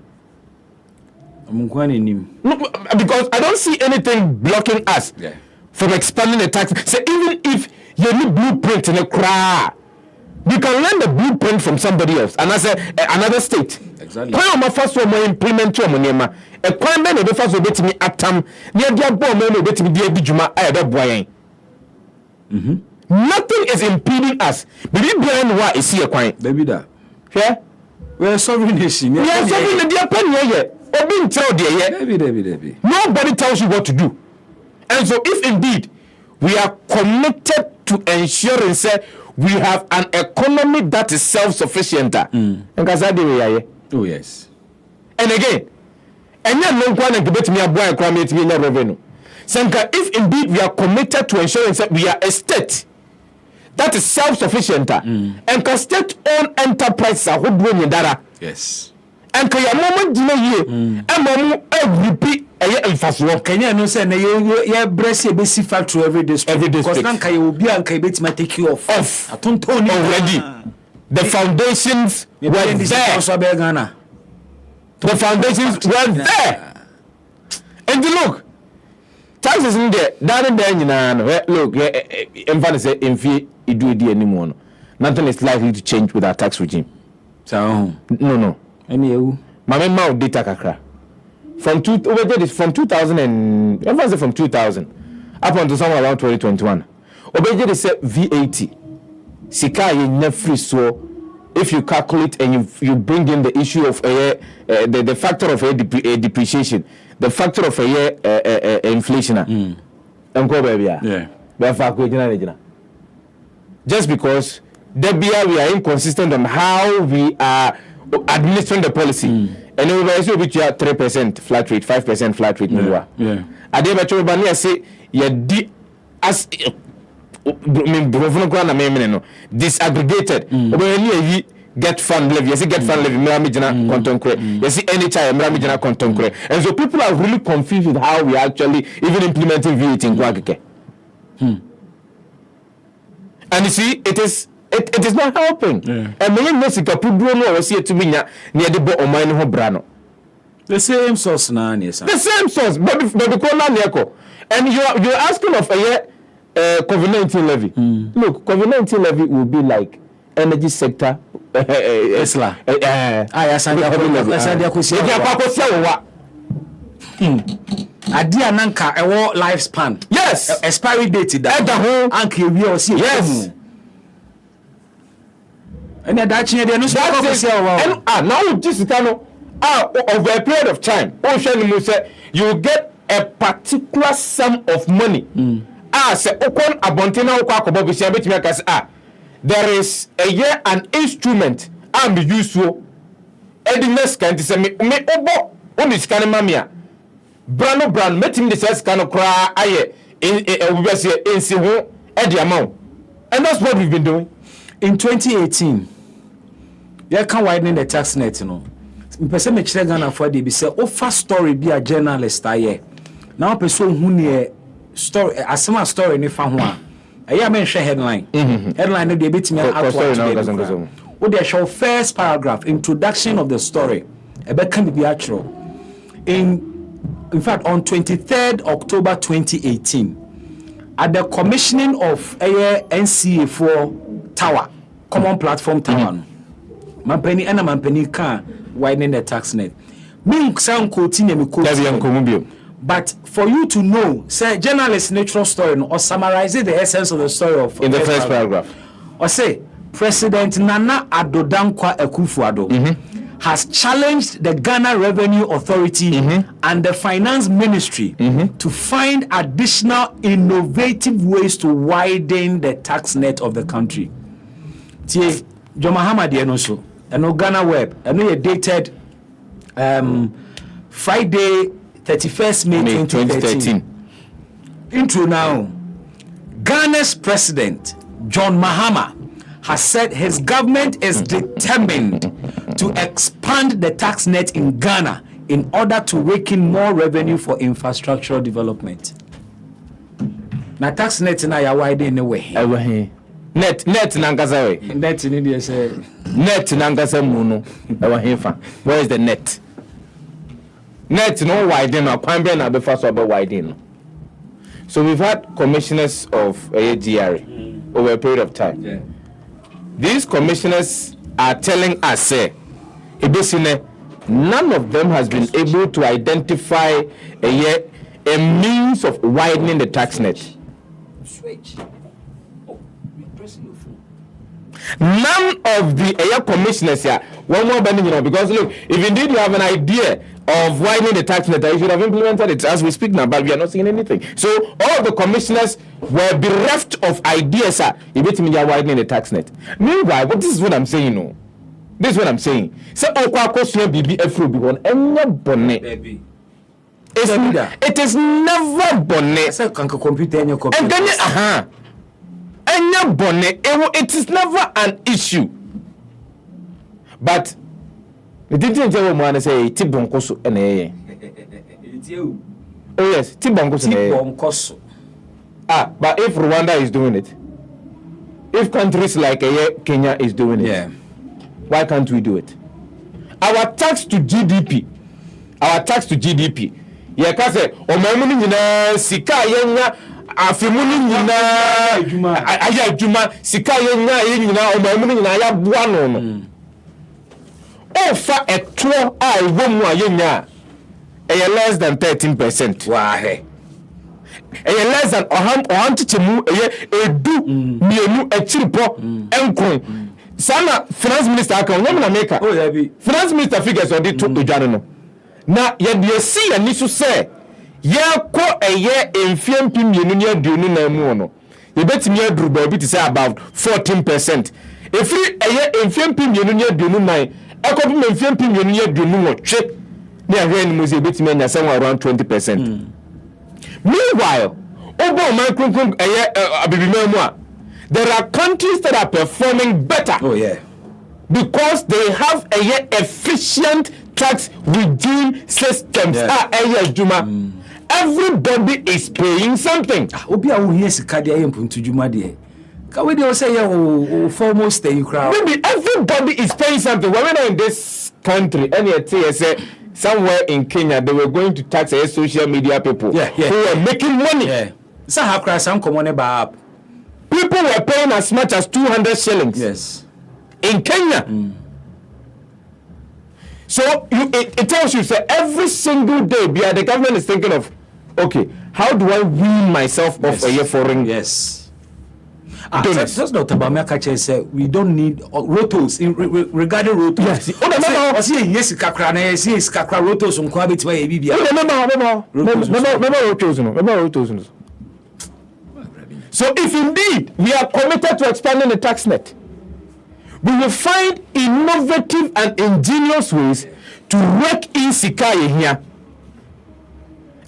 Omkwan enim. Because I don't see anything blocking us from expanding the tax. So even if you need blueprint in a cry, you can learn the blueprint from somebody else, and I say another state. Exactly. Why am I first one more implement to money? A crime man the first will bet me atam near the bomb will bet me the bijuma I had boy. Nothing is impeding us. Baby blind what is here quite. Baby that. Yeah? We are sovereign nation. We are sovereign the dear penny here. Or being told there. Baby. Nobody tells you what to do. And so if indeed we are committed to ensuring say we have an economy that is self-sufficient. Oh yes. And again, and then no one can debate me about revenue. Sanka, if indeed we are committed to ensuring that we are a state that is self-sufficient, and can state-owned enterprises are who bring data. Yes. And can your moment delay and mamu repeat a infrastructure. Can you know say na ye breast a basic factory every district. Because nan kai obi an kai bet ma take you off. Already. The foundations were there. The foundations were there. And look, taxes in there. That look, emphasis say infi idu di anymore. Nothing is likely to change with our tax regime. So no. Any you? My mouth data kakra. From 2000 and from 2000 up until somewhere around 2021. Obejede say VAT. Sika ye na free so if you calculate and you bring in the issue of the factor of depreciation, the factor of inflation. Yeah. Just because we are inconsistent on how we are administering the policy. And we will also be 3% flat rate, 5% flat rate. Yeah. I say as disaggregated. get fund levy. You see get fund levy. Miramijana contonkure. You see any child Miramijana contonkure. And so people are really confused with how we actually even implementing VAT in Kwakeke. And you see, it is not helping. And when Mexico put Bruno or see it to me near the boat or mine ho brano. The same source now, yes. The same source, but the and you're asking of a year COVID-19 levy. Look, COVID-19 levy will be like energy sector. Tesla. Adia nanka ewo lifespan. Yes. Expiry date that. Anka we o see. Yes. And that chin dey no so now this no over a period of time. You get a particular sum of money. Say okon abontina okwa akobo bi se betimi aka say there is a year an instrument am be useful. Ediness kan say me obo oni scan mamia. Brand meeting the says kind of cry aye in see ho e the amount. And that's what we've been doing. In 2018, you can widen the tax net, you know. Person me chire Ghana for dey be say offer story be a journalist aye. Now person who near story asema story ni fa ho a. Aye men share headline. Headline no dey betimi outward. What they show first paragraph introduction of the story. Ebe kan be actual. In fact, on 23rd October 2018, at the commissioning of NCA4 Tower, Common Platform Tower, Mampeni and Mampeni can widen the tax net. But for you to know, say journalist natural story or summarize the essence of the story of in the first paragraph, or say President Nana Addo Dankwa Akufo-Addo has challenged the Ghana Revenue Authority and the Finance Ministry to find additional innovative ways to widen the tax net of the country. Tie Joma Hamadi enoso, eno Ghana Web, eno dated Friday 31st May 2013. Intro now. Ghana's President John Mahama has said his government is determined to expand the tax net in Ghana in order to rake in more revenue for infrastructural development. Now tax net na ya wide in a way. Net nangasa way. Net in India say net nangasa muno. Where is the net? Net no widen or kwambe na be first or widen. So we've had commissioners of GRA over a period of time. Yeah. These commissioners are telling us, none of them has been able to identify a means of widening the tax net. Switch. Oh, you're pressing your phone. None of the commissioners here, one more bending, because look, if indeed you have an idea of widening the tax net, you should have implemented it as we speak now, but we are not seeing anything. So all the commissioners were bereft of ideas, you are widening the tax net. Meanwhile, but this is what I'm saying, no. This is what I'm saying. So it is never bonnet. And then it is never an issue. But the didn't tell me say Tibonkoso and oh yes, Tibonkoso. But if Rwanda is doing it, if countries like Kenya is doing it, why can't we do it? Our tax to GDP, yeah, can say, sika yenya afimuni nyina aya juma sika yenya omamuni nyina ya boa no. Ofa etwo a ewomu ayenya less than 13%. Why? Less than ohantitemu edu mienu echiripo enkon. Sana finance minister aka onye na make. Oh yeah be. Finance minister figures on the to dwane no. Na ye de si ani so say ye ko emfiem pimienu ne aduonu na mu no. Ye betimi aduru ba bi to say about 14%. Efiri emfiem pimienu ne aduonu nan ekobi emfiem pimienu ne aduonu nwotwe ne ahwe ni muze betimi anya say around 20%. Meanwhile, obo man kunkun abibima mu a there are countries that are performing better. Oh yeah. because they have a efficient tax regime systems. Everybody is paying something. Obi a wo here sika de ayem puntu dwuma de. Ka we dey say ya foremost stay crowd. Maybe everybody is paying something. When we're in this country, and yet say somewhere in Kenya they were going to tax social media people who were making money. Yeah. So how cry some come on ba. People were paying as much as 200 shillings. Yes. In Kenya. So it tells you, say, every single day, the government is thinking of, okay, how do I wean myself off a foreign? Yes. That's not about me. Catch say we don't need rotos regarding rotos. Yes. Yes, kakra na yes kakra rotos on kwa beti ba e bibia. Remember rotos. So if indeed we are committed to expanding the tax net, we will find innovative and ingenious ways to work in Sikaye here.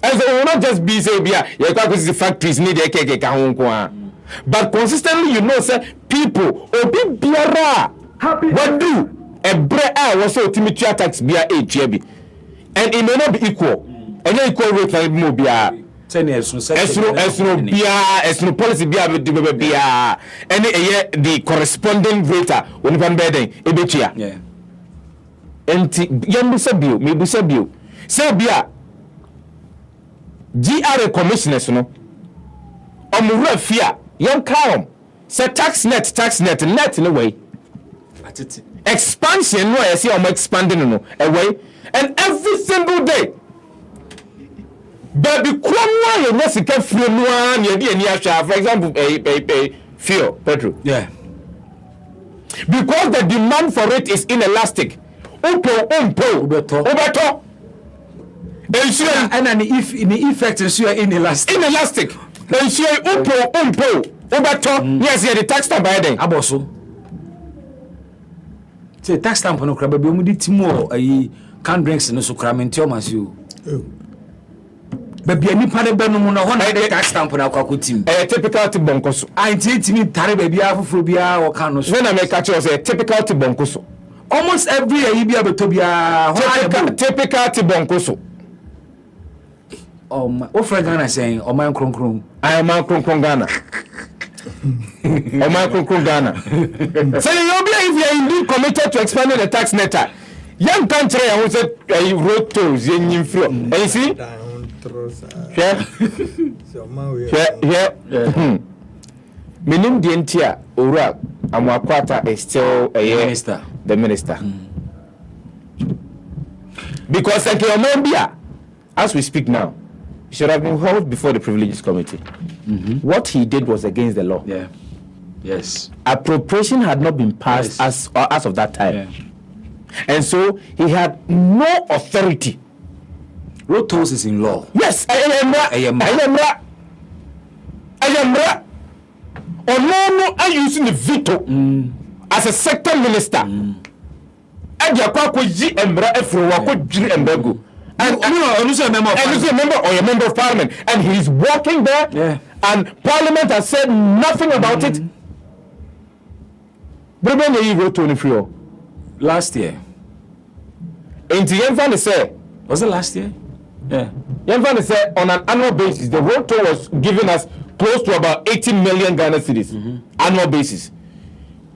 And so we will not just be say, the factories need a cake, but consistently, you know, sir, people, obi biara, what do a bread was so timidity tax be a HB, and it may not be equal, and equal rate like more be a. Esno policy bia any the corresponding rate when pan beden ebetia enti yambusa bio mebusa bio say bia GRA commissioners no omura fia yan kaom say tax net no way expansion no I see expanding no away and every single day. Baby, Cromwell, you must get free one, for example, a fuel, petrol. Yeah. Because the demand for it is inelastic. Obeto. And if in the effect is inelastic. Inelastic. Obeto. Yes, the tax stamp by then. Aboso. Say tax stamp no crab, baby, we did timo a can drinks no so cram into you. Baby, any part of Benum, no one tax stamp on our team. A typical Tiboncoso. I did me Tari baby Afrophobia or Canos. When I make catch a typical Tiboncoso. Almost every year you be able to be a typical Tiboncoso. Oh, my Ghana saying, oh, my Kron. I am my Kron Ghana. Oh, my Kron Ghana. So you'll be if you are indeed committed to expanding the tax net. Young country, I was a road tolls in flow. And you see? Minim dientia ora amwakwata is still a minister. The minister. Because as we speak now, he should have been held before the privileges committee. What he did was against the law. Yeah. Yes. Appropriation had not been passed as of that time. Yeah. And so he had no authority. Road tolls is in law. Yes, I am. Onono are using the veto as a sector minister. And also a member of parliament. And he's working there. Yeah. And parliament has said nothing about it. But when you wrote to free last year. Was it last year? Yeah. Yemfani said on an annual basis, the road toll was giving us close to about 80 million Ghana cedis annual basis.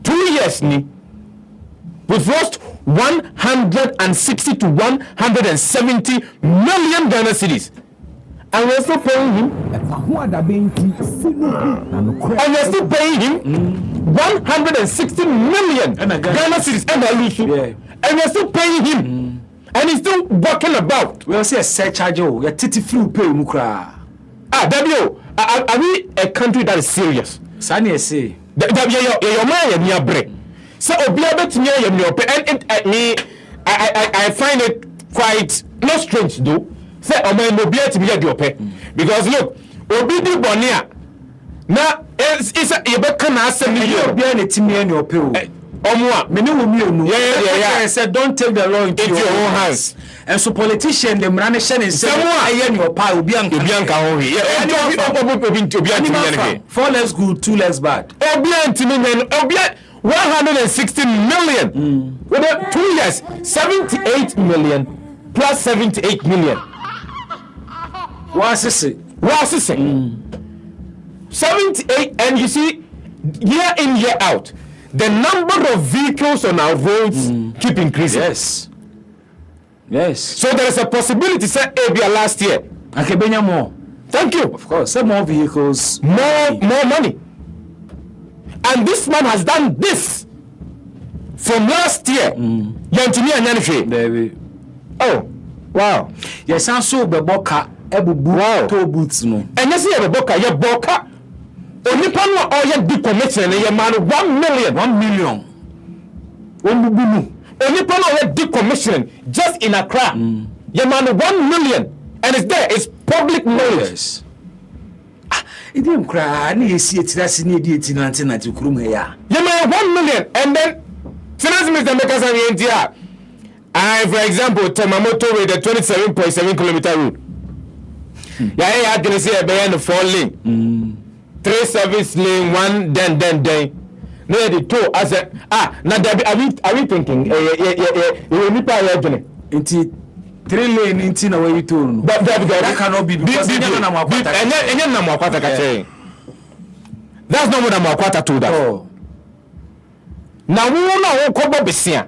2 years we've lost 160 to 170 million Ghana cedis. And we're still paying him. And we're still paying him 160 million Ghana cedis. And we're still paying him. And he's still walking about. We'll see a surcharge. You're titty flu pay mukra. W. Are we a country that is serious? Sani say. Your man near break. So obiabet near your pay. And I find it quite not strange though. Say man no be to be your pay. Because look, obidi bonia. Now it's a yebeka na asem ni yo. Obi na timi en your pay. I said, don't take the law into your own hands. And so politicians, the Mranishan is saying, your pie will be 4 less good, 2 less bad. 160 million. With 2 years, 78 million plus 78 million. What's this? 78, and you see, year in, year out, the number of vehicles on our roads keep increasing. Yes. So there is a possibility, say, ABA last year. Akebenya more. Thank you. Of course. Some more vehicles. More money. And this man has done this from last year. Baby. Oh, wow. Yes, I'm so beboka. Wow. Toe boots no. And you see a beboka, your boka. Only pan or your decommission, your man 1 million. 1 million. Only pan or your decommission just in Accra. Your man 1 million. And it's there, it's public knowledge. Yes. It didn't cry. I need to see it. That's in the 1990 Krum here. You may have 1 million, and then finance minister makers and the NTR. For example, Temamoto with the 27.7 kilometer route. Yeah, I can see a behind the 4 lane, 3 service lane, 1 then. No, the 2 as a now are we thinking? You need to 3 lane into the way you told. But that cannot be because that's not what I'm quarter to that. Now we know Kobo Bessia,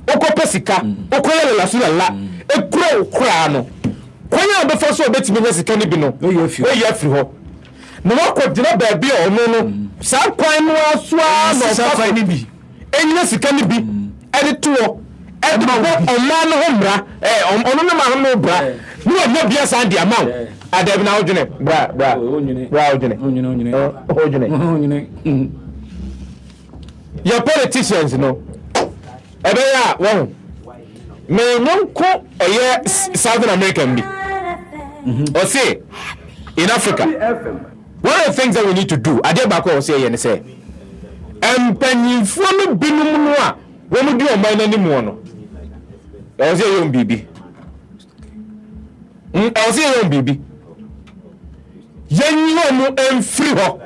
Oko Pesica, Okoya La Sula, a crow crano. When you are the first one, bet me as a cannibino, where you have to. No one could not be or no. Some crime was swam or something be. And yes, it can be. And it too. And no man hombra, on no bra. You have not been the amount. I have now your politicians, you know. May no call a year Southern American be. Or say in Africa. One of the things that we need to do, I did back or say and say, and penny from Binumua, when we do a mine anymore. I'll say young baby. I'll say young baby. Young and free ho.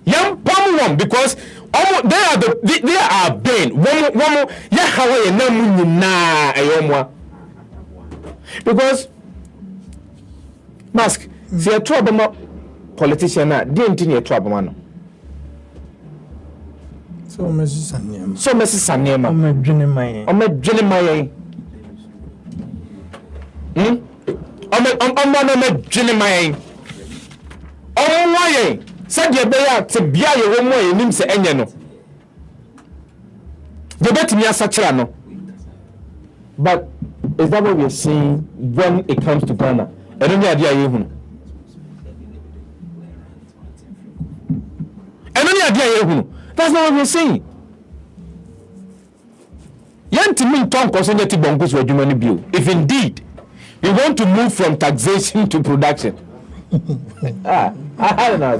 Young Palm because they are bane. One yeah, how are you na ayomwa? Because mask, see a trouble politician na didn't need a trouble man. So Mrs. Sanyama. So Mrs. Sanyama. I'm dreaming my. I'm dreaming my. I'm why? Said you bear to be a woman in him say no. You bet me as such no. But is that what we're seeing when it comes to Ghana? I don't know idea you. That's not what we're saying. If indeed we want to move from taxation to production. I don't know.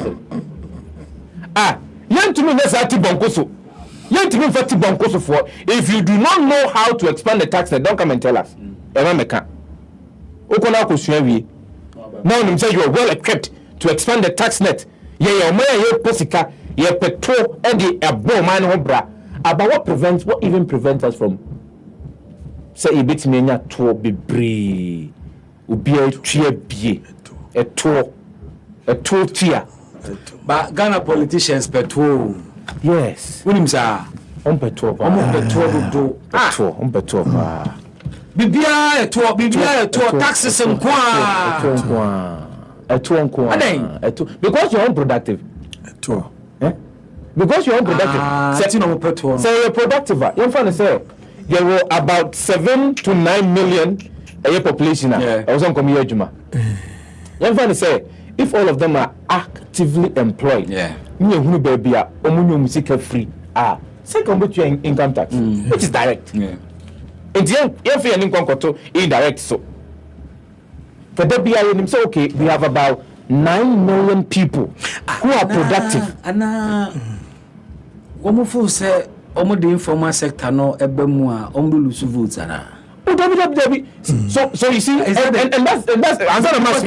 If you do not know how to expand the tax net, don't come and tell us. Now you say you are well equipped to expand the tax net. Petrol and the man hobra. About what even prevents us from say a bit mania to be bree. Ubi a tour tier. But Ghana politicians petrol. Yes. When him say petrol. Petrol. Bibia tour taxes and because you're unproductive. Because you're unproductive. Say you're productive. You're trying to say there were about 7 to 9 million a year population. I was on Community Juma. You're trying to say if all of them are actively employed, you baby are music free. Second, but your income tax, which is direct. And if you're indirect, so for the BIA, so okay, we have about 9 million people who are productive. Omo say omo the informal sector no ebe mu a omo lose votes ana. So you see, and that's answer the max.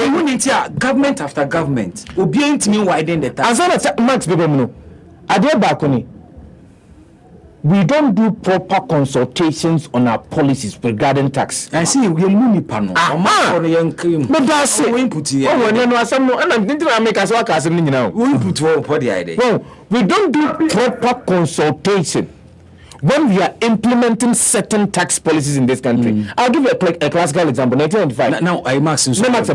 Government after government. Obi ntimi widen the tax. Answer the max people no. Ade bakuni. We don't do proper consultations on our policies regarding tax. I see we money panel. But that's it. We input here. Oh, no, some no, and I'm thinking I make us work as a now. We input for the idea. Well, we don't do proper consultation when we are implementing certain tax policies in this country. I'll give you a classical example. 1995. Now I Max. No, Max,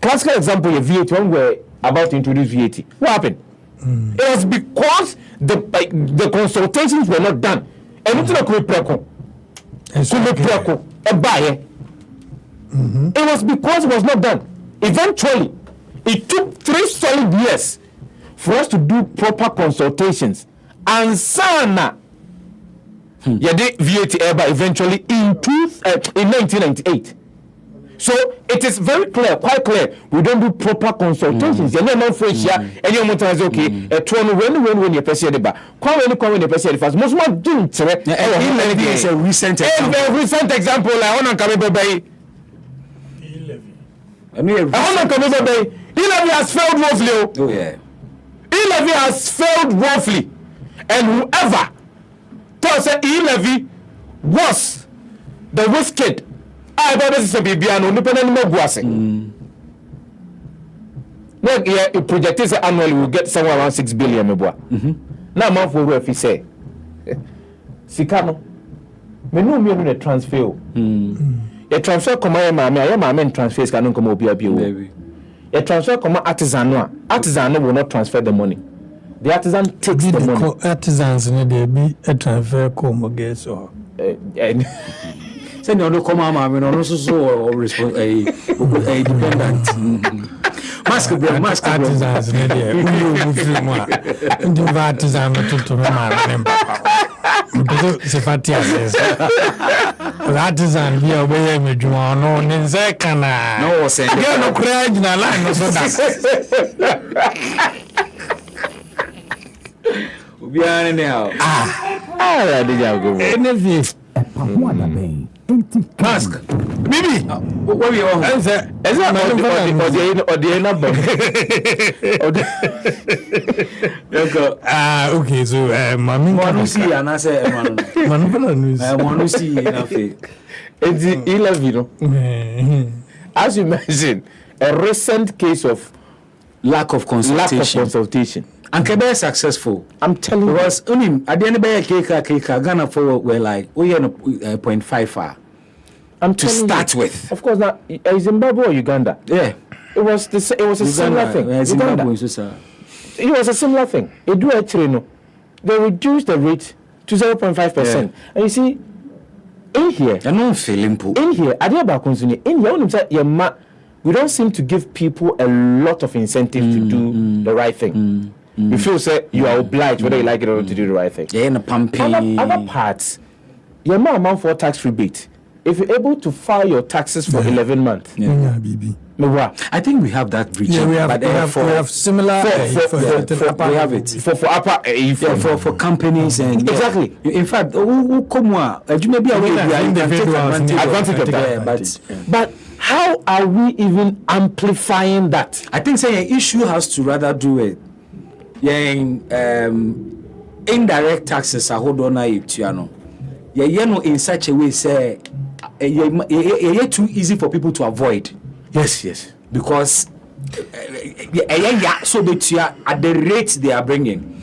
classical example of VAT when we're about to introduce VAT. What happened? It was because the consultations were not done. And it's not It was because it was not done. Eventually, it took 3 solid years for us to do proper consultations. And sana, did VAT ever eventually in 1998. So it is very clear, quite clear. We don't do proper consultations. You're not fresh here, and you're not okay. When you press the bar, when you press the fast. Most one do it's a recent example. A recent example. I want to come baby. I want to come baby. E-levy has failed woefully. Oh yeah. E-levy has failed woefully, and whoever tells us E-levy was the wicked. I don't know if Bibiano, independent more guassing. Next year, it projected annually will get somewhere around 6 billion. Now, month for if you say, Sikano, Menu me a transfer. A transfer command, my men transfers can come up here. A transfer command artisan will not transfer the money. The artisan takes the money. Artisans need to be a transfer come against or. Send no come on, I'm also so a dependent. Mask artisans need to artisan to artisan be away me juan no nze kana no say no cry na line no so that obiara now dey go NV Mask. Bibi. What we on? Is that okay, so mami Manu see and I say Manu news. Manu see na fe. It's 11, as you mentioned, a recent case of lack of consultation. And Quebec successful. I'm telling you. Because only at the end of the cake, Ghana for were like, we are 0.5 far. I'm to start with. Of course, now Zimbabwe or Uganda. Yeah, it was a similar thing. Zimbabwe, it was a similar thing. It do actually no. They reduced the rate to 0.5%. And you see, in here, in here, we don't seem to give people a lot of incentive to do the right thing. You feel say you are obliged, whether you like it or not, to do the right thing. Yeah, in a pumping. Other parts, your amount for tax rebate. If you're able to file your taxes for 11 months, I think we have that bridge. Yeah, we have similar. We have it for upper for companies and exactly. In fact, who come maybe advantage of that. But how are we even amplifying that? I think saying an issue has to rather do it. Indirect taxes are hold on in such a way say too easy for people to avoid. Yes. Because so at the rate they are bringing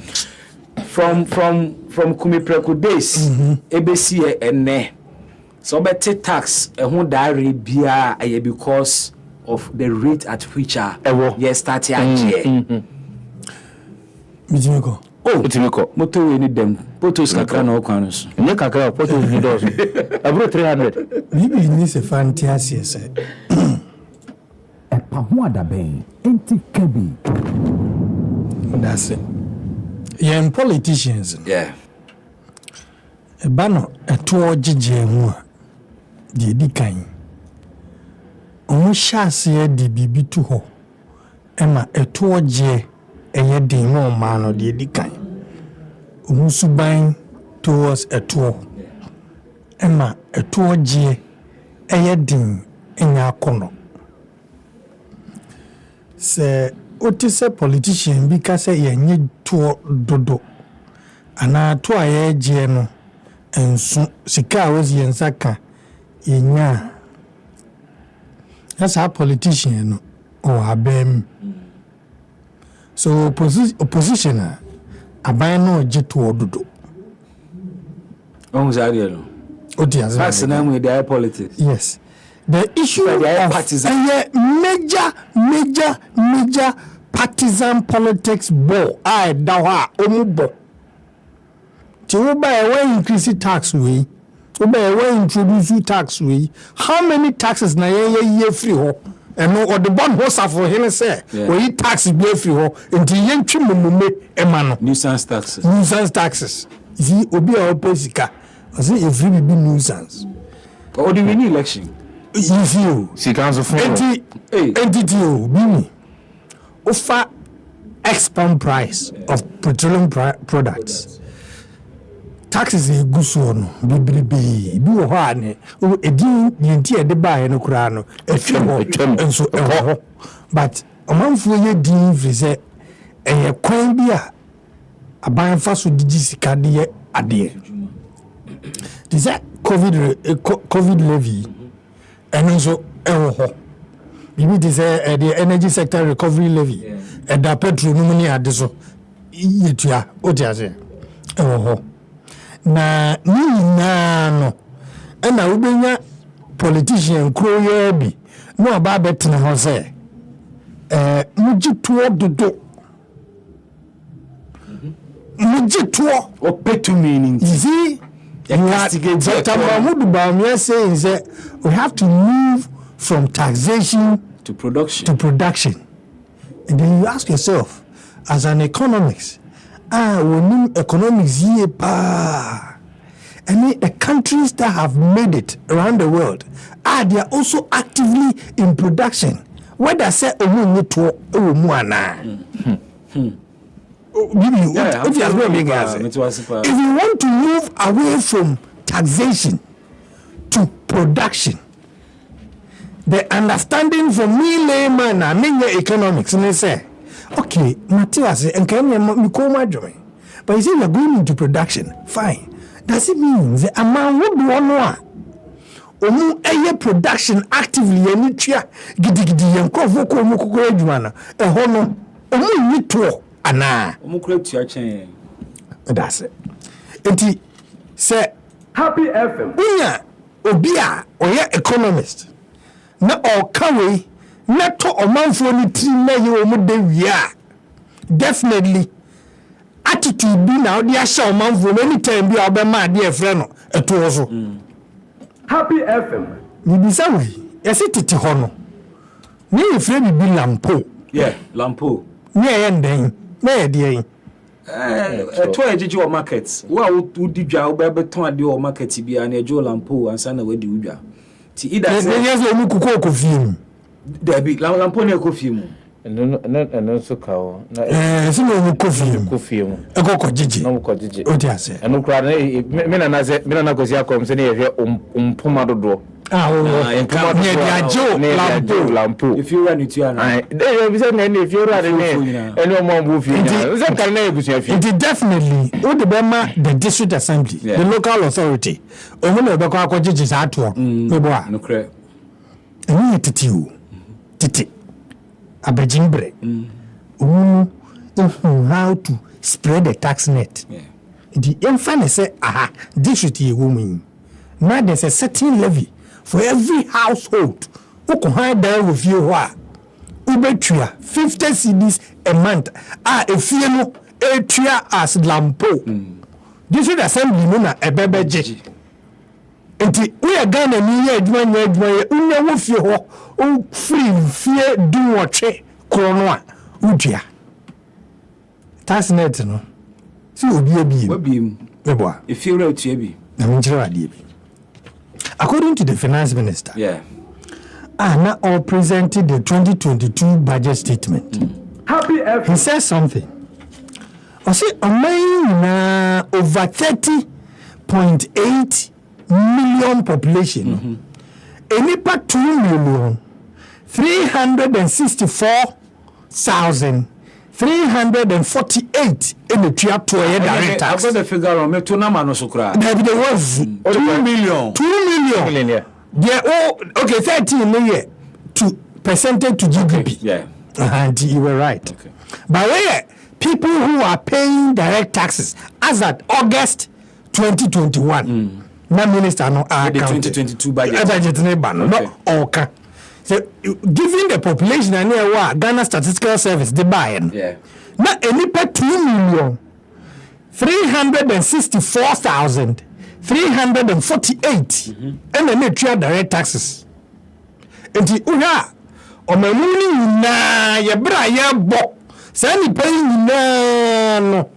from Kumipreku days, ABC and so better tax because of the rate at which starting motor we need them. Photos kakra na okwanos. Nye kakra photos need us. Abro 300. Bibi ni se fantasy say. Epahuada ben enti kebi. That's it. Young politicians. Yeah. Ebano eto ogige hu a de di kan. On shase di bibi tu ho. Ema eto ogige eye din no ma no de di kan. Umusuban towards a tour. Emma a tour G a din in your corner. Say, what is a politician because a need tour dodo ana to a yɛgye no enso sika a wɔsi yɛnsa ka yɛnya a politician no or abem so opposition a aban no gye to ododo on zaria no odiaze that's na mu dey politics. Yes, the issue of major partisan politics ball I da ho a omubo ti wo ba e increase tax we wo ba e introduce tax we how many taxes na ye free ho eno or the bond host for him say we tax be free ho nti ye ntwe mumume ema no nuisance taxes see obi a opposika I say every be nuisance or the mini election you see see council for entity bini offer expand price of petroleum products taxes e guso no bibribe bi wo ha ne edin yenti e de ba no kura no etwem enso eho but omanfo ye din frize eye kwan bi a aban fa so digi sika de ye ade this covid levy enso eho ho bibi de say the energy sector recovery levy da petrol no ni ade so yetua otiase eho ho na ni no na ubenya politician kroye bi no aba betena ho se mujituo dodo mujituo opetu meaning easy Dr. Mahmoud Bawumia saying that we have to move from taxation to production. And then you ask yourself, as an economist, when economics ye pa, and the countries that have made it around the world, they are also actively in production. What I say, if you want to move away from taxation to production, the understanding for me layman and me economics, and they say, okay, Matthias, and can you call my joy? But you say you're going into production, fine. Does it mean the amount would be one? Omu eye production actively any tia gidi yanko voko mu kokoro adwuma ho no omu ni to ana omu kura tua chen that's it enti say Happy FM unya obi a oye economist na okawe na to omanfo ni tri na ye omu de wia definitely attitude bi na odi ahya omanfo anytime bi obema ade efre no eto so Happy FM. Nibisa we yesi titi ho no ni efre bi lampo lampo ni enden na ye de yin to ejeje o market wa udi dwa wo be ton ade o market bia na eje lampo ansa na wadi udwa ti ida say yes o mu kuko ko fiem da bi lampo na ko fiem eno so kawo na so no mu ko fiem e ko jiji no ko jiji o dia say eno kura me na ko sia kom se ne ye umpoma dodo lampo if you run it you are if you run any more move it definitely o de bema the district assembly the local authority o mo na be ko akojiji sa ato me bo a no kre eni titi abajimbre how to spread the tax net the infant say district ye woman now there's a certain levy for every household who can hide down with you ubetua 50 cedis a month if you know etua as lampo district assembly no na ebebeje enti we are Ghana ni ye adwuma unya wo fie ho o free fie du wotwe krono a udua tax net no si obi ebo if you wrote to be na menjira ade bi according to the finance minister now all presented the 2022 budget statement. He says something. I say over 30.8 million population. Any part 2,364,000 348 in the tua to a direct tax. I've got the figure on me to Namano Sukra. There was 2 million. 2 million. Yeah. Yeah, oh, okay, 13 million to percentage to GDP. Yeah. And you were right. Okay. But where people who are paying direct taxes as at August 2021, na minister no the 2022 budget. Budget no okay. So given the population and Ghana Statistical Service they buy Yeah. na any per 2,364,348 and then they try direct taxes. Enti uha omamuni na ye bra ye bo say ni pay na no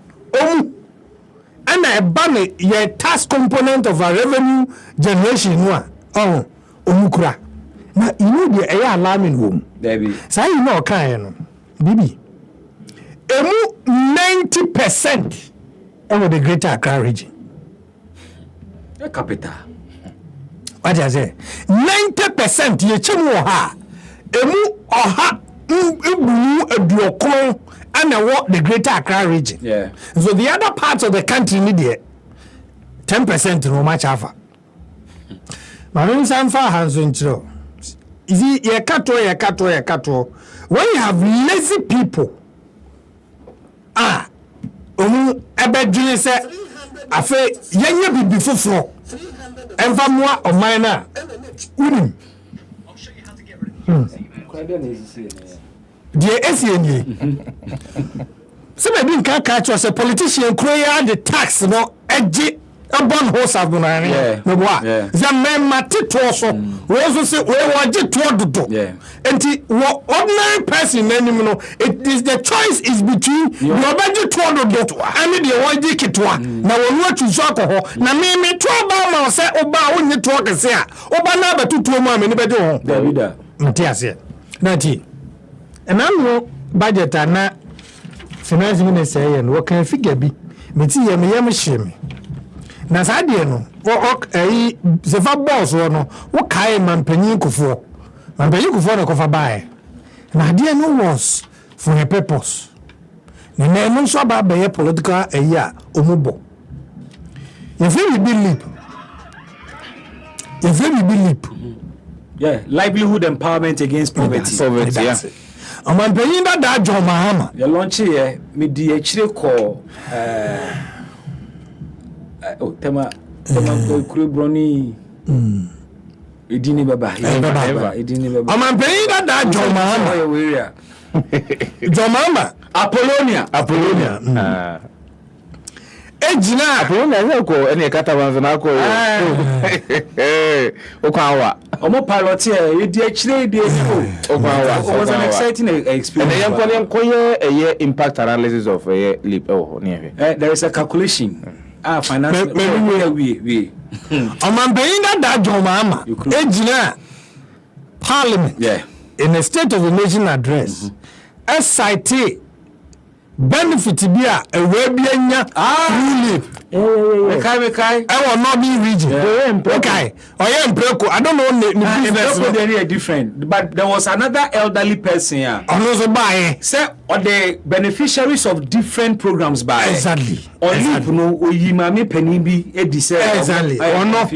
and a ban ye tax component of a revenue generation no omukura na you know the air alarming home Debbie. say you know kan no bibi emu 90% of the greater Accra region. The capital. What I say? 90% ye chemu ha emu oha ebunu eduokon and what the greater Accra region. Yeah. So the other parts of the country need there 10% no much afa. Marum sanfa hanzo ntro. Izi ye kato. When you have lazy people ebedwene se afa yenye bibi foforo emfa moa oman na unim die esienye se be bi nka ka cho se politician kroya the tax no eji abon house of bunani no boa za memma tito so we so se we waje to dodo enti ordinary person nanim no it is the choice is between you waje to dodo and the waje kitwa na wonu atu so akoho na me to ba ma se oba onye to kese a oba na batutuo mu ameni beje ho David mtiase na ti enano budget na finance minister yen wo kan figure bi meti yem hyeme na sadie no sefa boss no wo kai mampanyin kufo no kofa bae na adie no was for a purpose na no so ba be political a omubo you feel believe yeah, livelihood empowerment against poverty. Yeah. Mampanyin da John Mahama The launch here me di akire ko tema ko broni edini baba edini baba Mampanyin da John Mahama John Mahama Apollonia ejina Apollonia ko ene kata banzo na ko o kwanwa omo pilot here e di akire di o kwanwa it was an exciting experience and then koye impact analysis of leap there is a calculation finance we Mampanyin da John Mahama ejina parliament in a state of the nation address cite benefit bia ewe bia nya relief kai I will not be region okay oye mpreko I don't know the different but there was another elderly person here also buy say or the beneficiaries of different programs by exactly or leap no oyimame panin bi edi say exactly or no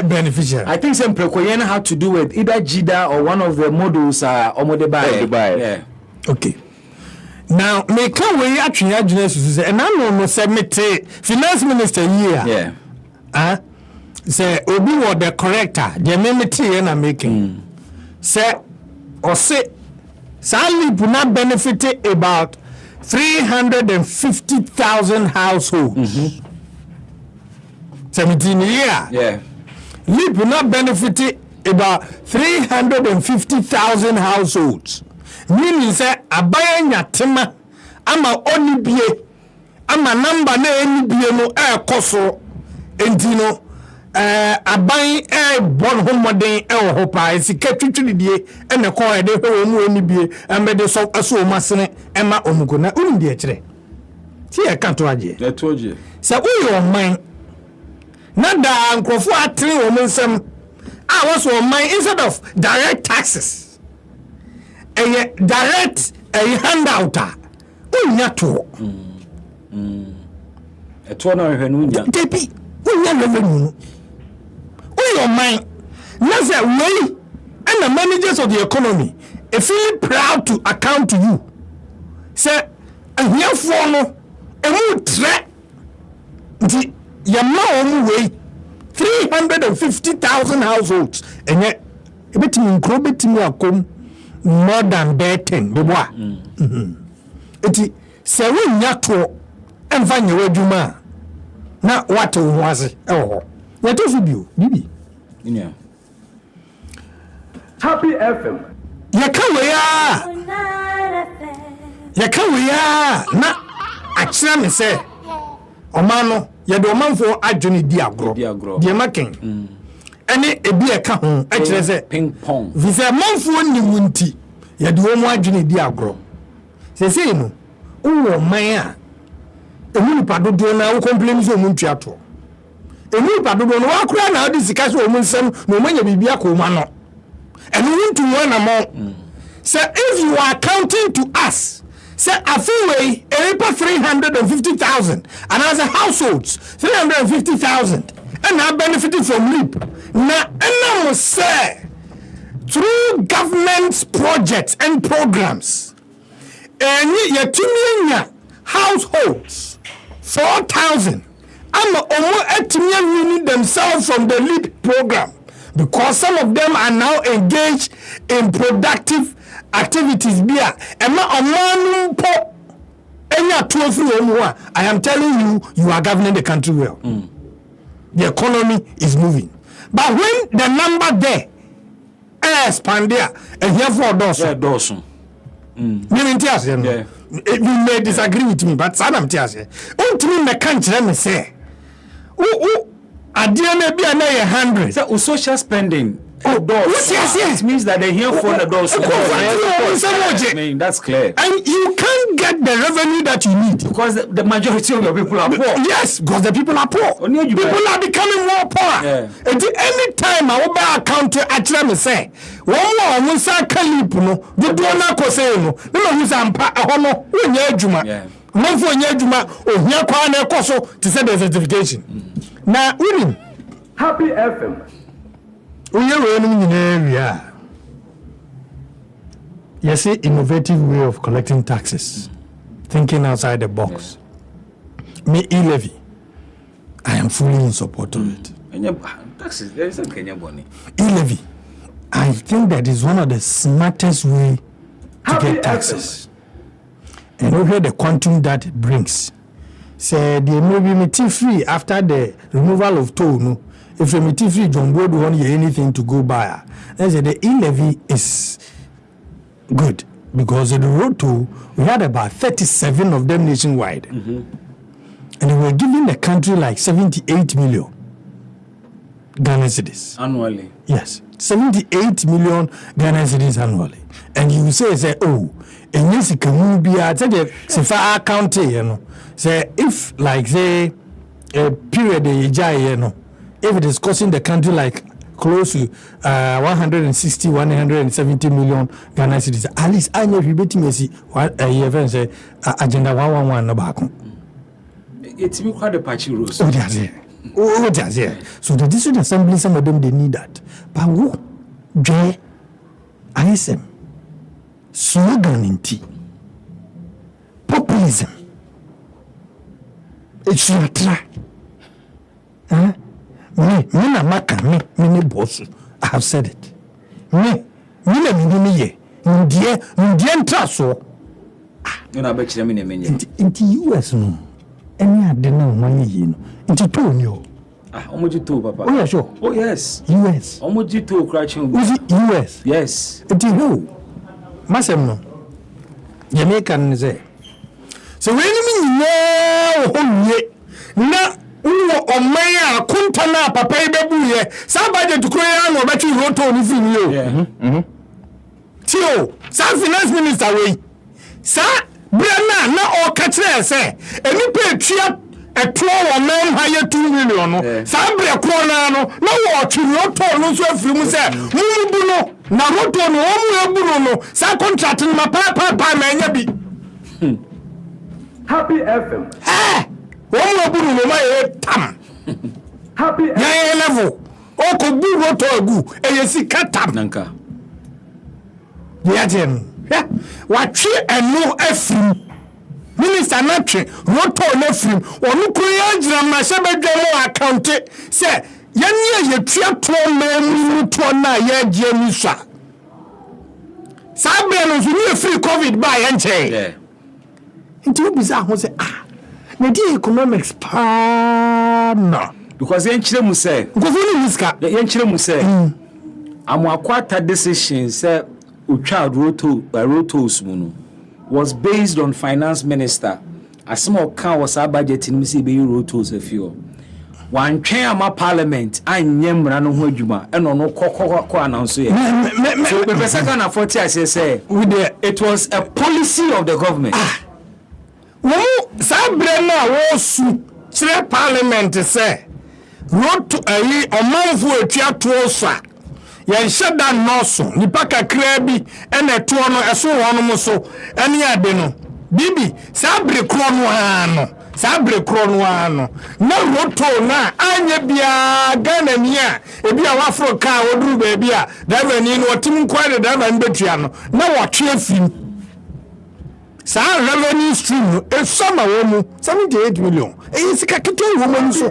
beneficiary I think some prekoyen had to do with either JIDA or one of the models omode buy yeah okay. Now, me can we actually and I know submit finance minister here. Yeah. Say obi what the corrector, the mimity and I'm making. Say or say sadly do not benefit about 350,000 households. 17 year. Yeah. Leap will not benefit about 350,000 households. Meaning say abaya nyatema ama onibie ama number na enibie no ekoso entino aban bon homoden ho pa esika twitwidie ene ko ede ho mu onibie amede so aso omasene ema omugo na unidi e kire ti e kan to aje say uyo man na da nkrofo atre wo nsem was wo man instead of direct taxes a direct a handout unya to eto na hwe no unya debi unya revenue uyo man na say we and the managers of the economy feel proud to account to you say ahiafo no emu tre nti yama omu we 350,000 households enye ebetimi nkro betimi akom more than 10 beboa enti se we nya to emfa nye wadwuma na what ho ase eho ya to so bio bibi yeah Happy FM. Yeka we ya na akyerɛ me sɛ ɔma no yɛde ɔmanfoɔ adwene di agorɔ deɛ maken ɛne ebi ɛka ho akyerɛ sɛ ping pong visɛ ɔmanfoɔ nimu nti yɛde wɔn adwene di agorɔ sɛsei no wowɔ ɔman a ɛmu nipa dodoɔ na wo complain sɛ ɔmu ntua toɔ ɛmu nipa dodoɔ no wakora na wode sika sɛ ɔmu nsɛm na ɔmanya biribi akɔ ma no and we want to one among. So if you are counting to us, say a full way, a 350,000, and as a households 350,000, and I benefited from LEAP. Now, and I must say, through government projects and programs, and your households 4,000, I'm almost themselves from the LEAP program. Because some of them are now engaged in productive activities. I am telling you, you are governing the country well. The economy is moving. But when the number there expand there, and therefore Dawson. You may disagree with me, but Sadam Tiase. Ultimately, the country, let me say. Adia may be another 100. So social spending. Yes. It means that they hear for the doors. That's clear. And you can't get the revenue that you need because the majority of your people are poor. Yes, because the people are poor. People are becoming more poor. Yeah. At any time, I will buy a counter. Actually, say one more. We say Kalip no. The donor ko say no. No, who's ampa. Hono. We need juma. One for need juma. Oh, here kwa na koso to say the certification. Now, women. Happy FM. We are running in area. Yes, an innovative way of collecting taxes, thinking outside the box. Me e-levy, I am fully in support of it. Taxes, there is a Kenya money. E-levy, I think that is one of the smartest way to get taxes. And over the quantum that it brings. Say the mobility free after the removal of toll. No, if the mobility free, John Board won't hear anything to go by. Then say the e-levy is good because the road toll we had about 37 of them nationwide, and they were giving the country like 78 million Ghana cedis annually. Yes, 78 million Ghana cedis annually, and you say oh, and yes, it can be at the Sefa county, you know. Say if like say a period you know, if it is costing the country like close to 160 170 million Ghana cedis, at least I know you bet me see what a year say agenda 111 no back. It's me quite a patchy rules. Oh, that's it. Oh, that's it. So the district assembly, some of them they need that. But who? J. ISM. Slogan in tea. Populism. It's your try. Me na maka me boss. I have said it. Me na ye. Ndie ntraso. You na be kire me na menye. Inti US no. Any ade na wanye yi no. Inti to ni o. Omoji to papa. Oh yeah, sure. Oh yes. US. Omoji to krachi. Was it US? Yes. Inti no. Masem no. Jamaica ne say. So when me nyina ohonye na uwo omaya akunta na papa ibebu ye sa budget kuro ya no betwi roto ni fi ni o tio sa finance minister we sa brana na o ka kire se eni pe tua eto wo nam ha ye 2 million no sa bre kuro na no na wo twi roto no so afiri mu se mu bu no na roto no o mu ebu no sa contract ma pa ma nya bi Happy FM. One more buru no my tam. Happy FM. Yeah, level. O ko bu roto agu. E sika tam. Nanka. Yeah, watch and no efrim. Minister Natri, roto no efrim. Onu kuya jira ma se bedwemo account say yenye ye tua to me to na ye je ni swa. Sabe no so free covid ba ye nche. Yeah. Nti obiza ho say na di economics pa no. Because yen chire mu say. Go for ni riska. Yen chire mu say. Amoakwata decision say utwa rotos mu no was based on finance minister. Asemo kan was our budget in say be rotos afio. Wan twen ama parliament anyem mra no ho adwuma e no kokoko announce here. So the second and 40 I say it was a policy of the government. Wo sabre na wo su kire parliament say roto ayi omanfo atwa to so a ye sheda noso nipa kakra bi ene to no eso wono mo so ene ade no bibi sabre kro no ano sabre kro no ano na roto na anya bia Ghana ni a ebi a wafro ka woduru ba bia driver ni no otim kwade driver nbetua no na wotwe fim sa revenue stream e soma wo mu 78 million e sika keto wo mu so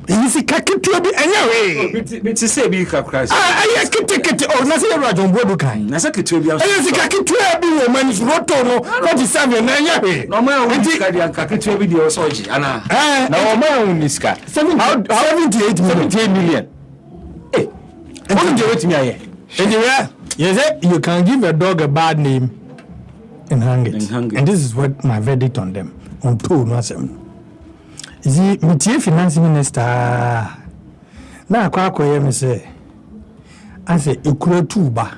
e sika keto bi enya we Bit say bi kakra. aye kete o na say rajon bodu kan Na say keto bi e sika keto bi wo mu so roto no 47 na enya we no ma o sika dia keto bi dia so oji ana. Na o ma uniska. 78 million. what do you wait me aye anyway you say you can give a dog a bad name and hang it. And this is what my verdict on them. On two, no asem. Is he Mitier finance minister? Na kwa ye me say. I say ekura tuba.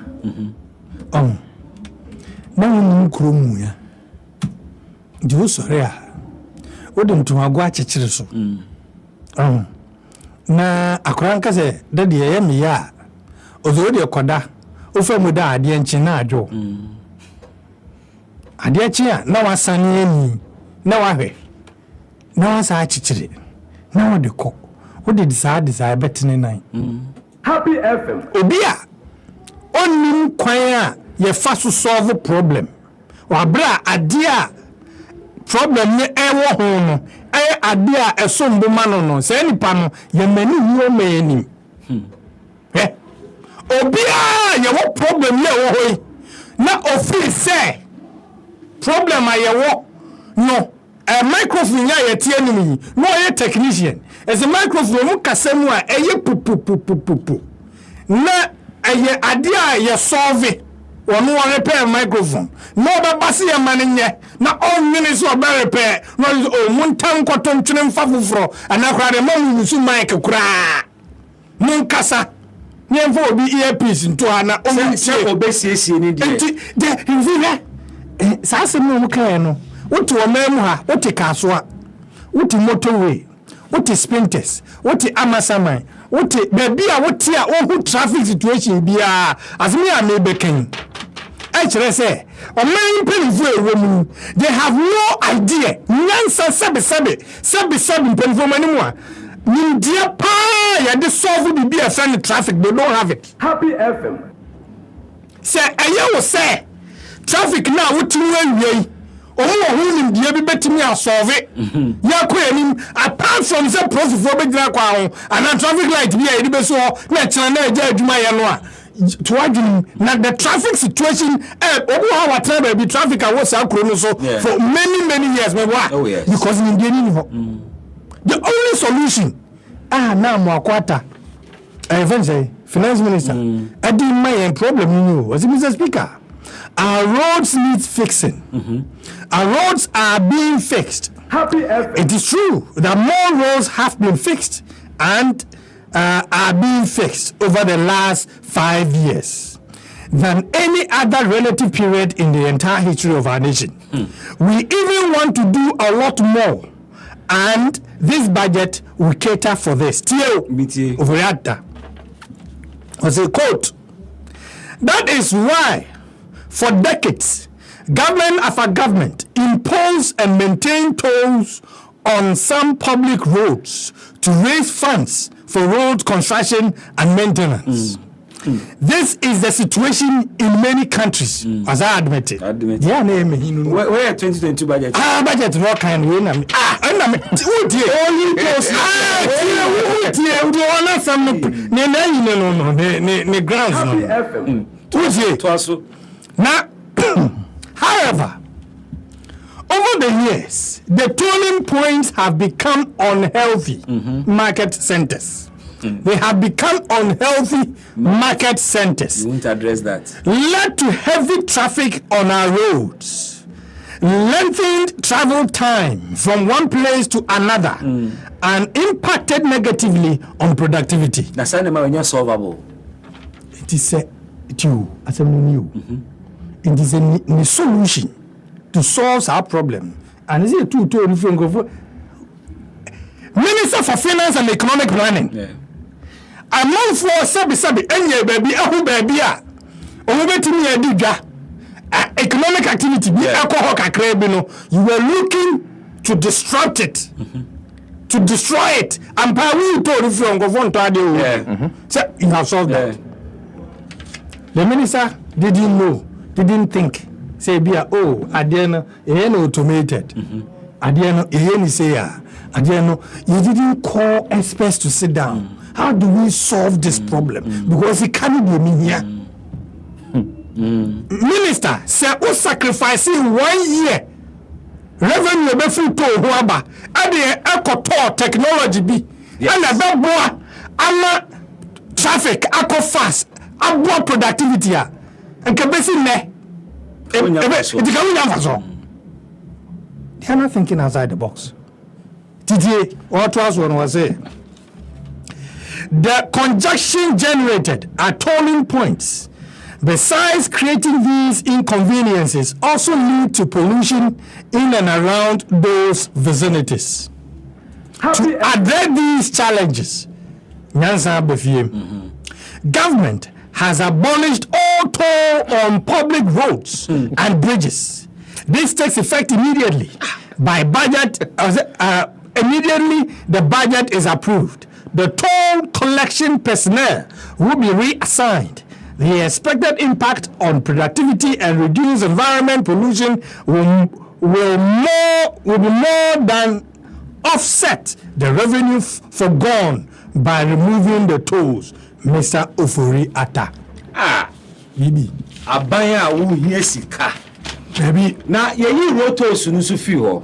Na wonu nkuro mu ya. Di wo sore a. Wo dem to agwa chechire so. Na akora nka say dade ye me ya. Ozo de koda. O fa mu da ade nchi na adwo. Ade achi a na wasane ani na wahwe na wasa achichire na wode ko wode disa betene nan Happy FM. obi a onnim kwan a ye fa so solve problem wa bra ade a problem ne ewo ho no ade a esombo ma no se nipa no ye mani wo mani obi a ye wo problem ye wo hoi na ofil say problem ayewo no a microphone ya yetie nimi no ye technician as a microphone mu kasemu a eye pupupupupu na eye ade a ye solve onu wo repair microphone no ba base ye manenye na on minutes so ba repair no o muntan koto ntwene mfafufro anakra de mamu su mic kura mun kasa nyemfo obi earpiece nto ana o se obesiesie ni de de sasa mu kan no wote wo mamu ha wote kasoa wote motorway wote sprinters wote amasaman wote baby a wote a ohu traffic situation bia asemi a me bekan I say o man penfo ewo mu they have no idea nyansa sebe penfo manimu a nindia pa ya de solve bibia friend traffic they don't have it. Happy FM. Say aye wo say traffic na wotinu awie omo nim dia bi betimi asolve ya ko anim apart from the process for be gira kwa ho and traffic light bi e be so na kira na eja adwuma ye no a to adwum na the traffic situation obo ha watra ba bi traffic a wo sa kro no so for many years me why because nim dia ni ho the only solution na mo akwata finance minister adi my problem you was Mr. Speaker. Our roads need fixing. Our roads are being fixed. Happy FM. It is true that more roads have been fixed and are being fixed over the last 5 years than any other relative period in the entire history of our nation. We even want to do a lot more, and this budget will cater for this. Overreactor was a quote. That is why for decades, Government after government impose and maintain tolls on some public roads to raise funds for road construction and maintenance. This is the situation in many countries, as I admitted. Yeah, Where 2022 budget? Budget no kind way na me. Now, however, over the years, the tolling points have become unhealthy market centers. They have become unhealthy market centers. You won't address that. Led to heavy traffic on our roads, lengthened travel time from one place to another, and impacted negatively on productivity. That's why when you're solvable. It is a it is a solution to solve our problem. And is it two different Minister for Finance and Economic Planning. Yeah. A month for sabi enye baby ahu baby a obetimi adiga economic activity bi alcohol kakra bi no, you were looking to disrupt it, to destroy it, and we told from government so you have solved that. The minister didn't think say bia adeno automated adeno ni say adeno, you didn't call experts to sit down. How do we solve this problem? Because it can't be me here. Minister, say who sacrificing 1 year revenue be full to whoaba ade ekoto technology bi and that boy ama traffic akọ fast abo productivity a nke besi ne it can we have so. They are not thinking outside the box. Today, what was one was say the congestion generated at tolling points, besides creating these inconveniences, also lead to pollution in and around those vicinities. To address these challenges, government has abolished all toll on public roads and bridges. This takes effect immediately by budget. Immediately the budget is approved. The toll collection personnel will be reassigned. The expected impact on productivity and reduced environment pollution will be more than offset the revenue forgone by removing the tolls. Mr. Ofori Atta. Bibi. Abaya wu hiesika. Baby. Na yeyi rotos nusu fi ho.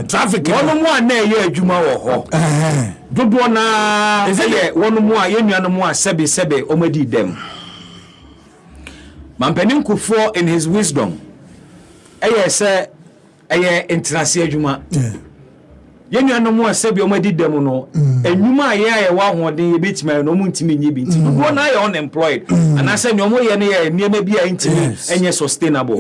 Traffic. Wono mu ana ye adwuma wo ho. Dodo na ye wono mu a ye nuano mu a sebe omadi dem. Mampanin Kufuor in his wisdom. Eye se eye internase adwuma. Ye nuano mu a sebe omadi dem no, enwuma ye wa hoden ye betima no mu ntimi nyi bi nti. Dodo na ye unemployed. Anase nyomo ye ne ye niema bi a ntimi enye sustainable.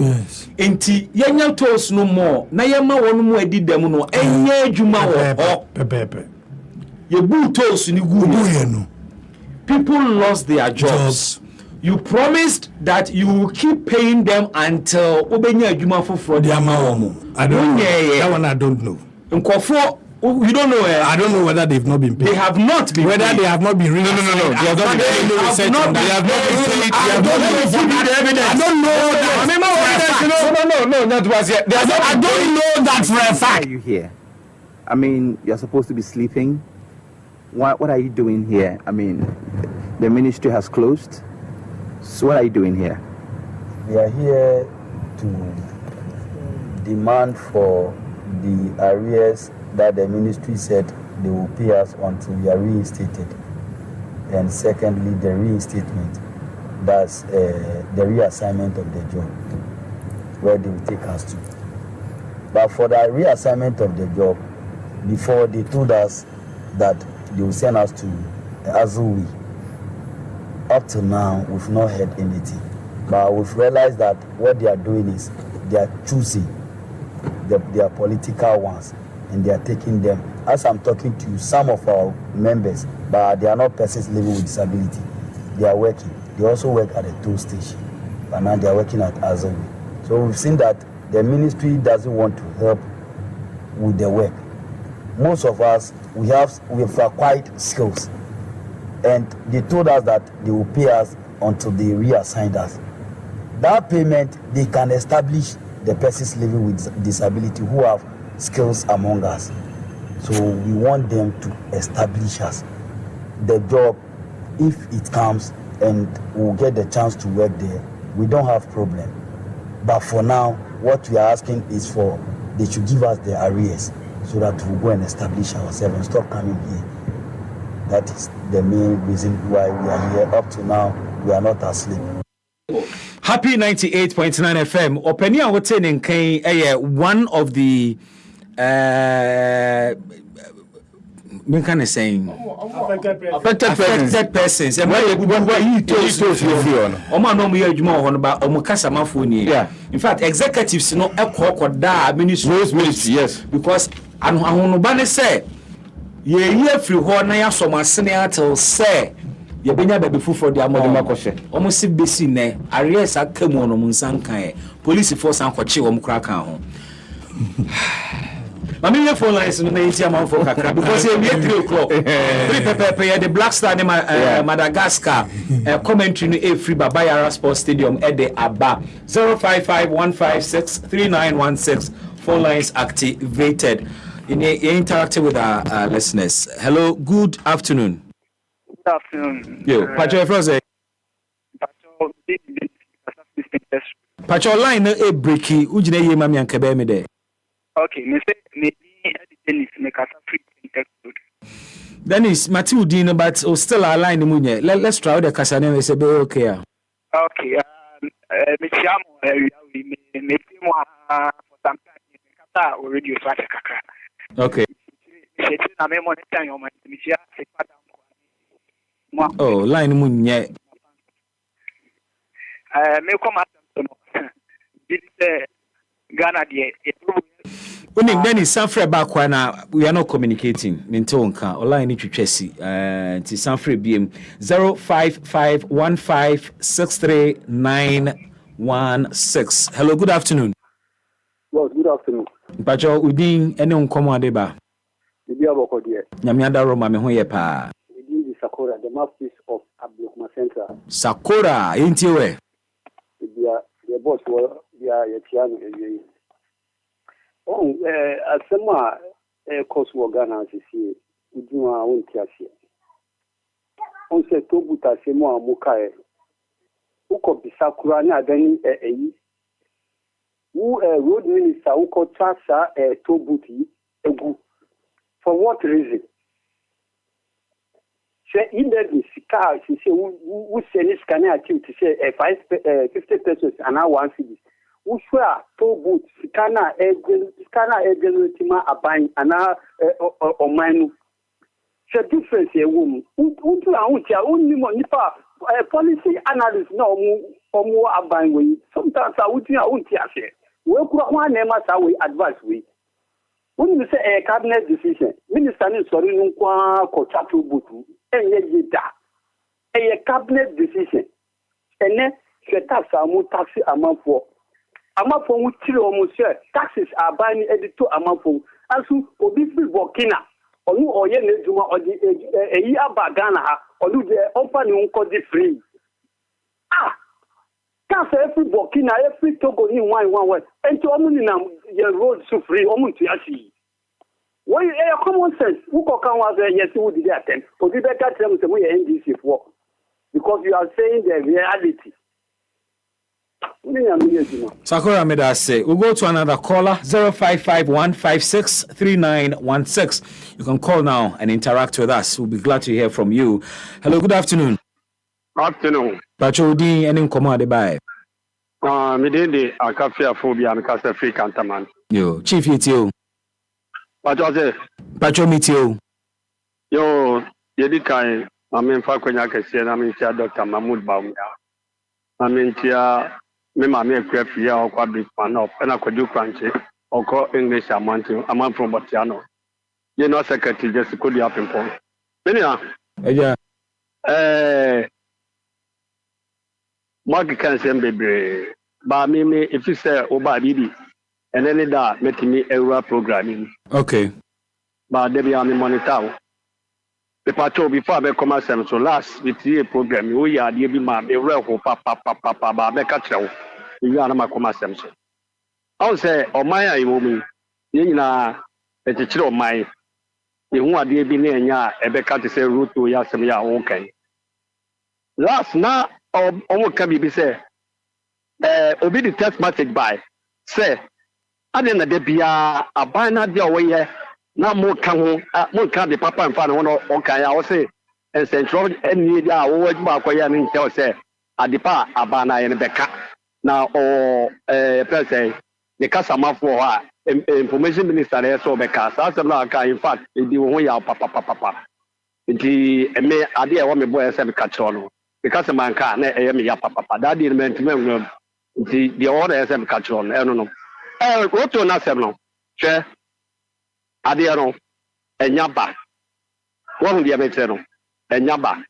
Enti ye nya tools no more na ye ma wono mu adi dem no enye adwuma wo ho. Ye bu tools ni gu no. People lost their jobs. You promised that you will keep paying them until obenya adwuma foforo de ama wo. I don't know. That one I don't know. Nkofo, you don't know. I don't know whether they've not been paid. They have not been whether paid. They have not been No. They have not been paid. I don't know that for a fact. Why are you here? I mean, you're supposed to be sleeping. What are you doing here? I mean, the ministry has closed. So what are you doing here? We are here to demand for the arrears that the ministry said they will pay us until we are reinstated. And secondly, the reinstatement, that's the reassignment of the job, where they will take us to. But for the reassignment of the job, before they told us that they will send us to Azuri. Up to now, we've not heard anything. But we've realized that what they are doing is they are choosing their political ones and they are taking them. As I'm talking to you, some of our members, but they are not persons living with disability, they are working. They also work at a toll station, but now they are working at Azuri. So we've seen that the ministry doesn't want to help with the work. Most of us, we've acquired skills, and they told us that they will pay us until they reassign us. That payment, they can establish the persons living with disability who have skills among us. So we want them to establish us. The job, if it comes and we'll get the chance to work there, we don't have problem. But for now, what we are asking is for they should give us the arrears so that we'll go and establish ourselves and stop coming here. That is the main reason why we are here. Up to now, we are not asleep. Happy 98.9 FM. Openia wote nenkan one of the can I saying affected persons. And why you told yeah. In fact, executives no ministry, yes, because and say ye free ho na ya so masene atel say ye benya baby for the almost si besi ne arrears akamu no munsankan police force an kwache wo mkra kan ho. Mami phone lines no na yiti am for kakra because we 3 o'clock 3 pepper the Black Star Madagascar commentary no free Babayara Sports Stadium at the Aba 0551563916 phone lines activated. In interacting with our listeners. Hello, good afternoon. Good afternoon. Yo, Pacho Froze. Pacho line a breaky. Ujine ye mami ankebe me de. Okay, me say me Dennis me kasa free text. Dennis, Matthew Dino, but still a line munye. Let's try the kasa name say be okay. Okay, me chamo me for some time me kasa already swat kakra. Okay. Oh, line munye. Me come at Ghana de. Uning Dennis Sanfre back na we are not communicating. Minto nka online ni twetwesi ti Sanfre BM 0551563916. Hello, good afternoon. Well, good afternoon. Pacho udin ene nkomo adeba. Ibi aboko die. Nyame adaro ma me ho ye pa. Ibi is Sakura, the mouthpiece of Ablokuma Central. Sakura, inti we. Ibi the boss wo ya tiano eyi. Oh, asema course wo Ghana sisi udun a won ti ase. On se to buta se mo amuka uko bisakura na adani eyi. Who road minister who called Chasa Tobuti Egu. For what reason? Say in the car, she say who send this scanner activity say 50 pesos and now 1 cedi. Who swear Tobut scanner tima abang and now or mine. Say difference a woman. Who do I only nipa policy analyst no more abang way. Sometimes I would say. We could one name as our advice we. When you say a cabinet decision, Minister is sorry no kochatu butu, and yet a cabinet decision. And then set up some taxi amount for which almost taxes are buying editor amount for. As who obviously Burkina or you or Yenezuma or the a year bagana or do the open you free. Every Burkina, every Togo in one way. And to your road so free, almost to see. Why common sense? Who can was yes, who did that then? For the better terms, we are NDC for because you are saying the reality. Sakura Medase, we'll go to another caller 0551563916. You can call now and interact with us. We'll be glad to hear from you. Hello, good afternoon. Afternoon. Pacho Udi and Nkomo Adebayo. Midende akafia phobia and kasa free cantaman. Yo, Chief Yitio. Pacho Mitio. Yo, Yedikai, I mean Fakwanya Kasian, I mean Dr. Mahmoud Baumia. I mean Tia Mema Crafia or Quabic Panop, and I could do crunchy or call English amount from Botiano. You're not secretary, just could happen for. Yeah. Mark can send baby ba me if you say oba bibi and then that make me a programming. Okay. But there be a monitor. The patrol before I come so last with the program, we are the ma be real papa ba be catch you are my commercial. I say, oh my, you mean, a teacher of my, you are the Binia, a beca to say root to Yasamia, okay. Last now, almost can be said, obey the text message by, say, I didn't be a banner the way. Now more can the papa and father okay, I will say, and central and need our back and tell say, I depart a banner and Becca. Now, or per se, the customer for information minister there so Becca, as a in fact, it be way out papa. The me idea what me boy said catch on because a man can't me up papa. That didn't mean the order SM catch on. I don't know. Go to an assembly. Share. Adiano, and Yaba. One of the Ametero, and Yaba.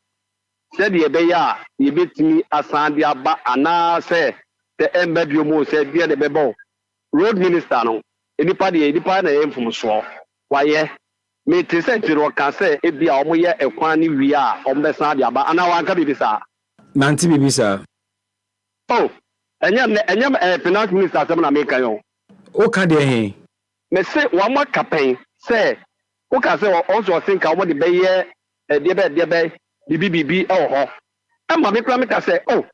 Said the Abeya, you beat me as Sandiaba, and now say the Embedromo said, dear the Bebo, road minister, no, anybody from Shaw. Why, yeah, me to say to rock can say it be almost a quantity we are on the Sandiaba, and now I can be sir. Nanti Bibisa. Oh, and yam a finance minister, some American. Okay, dear. Me say one more campaign. Say, who can say also think I want to be here, dear, BBB, oh, and my Clamita say, oh,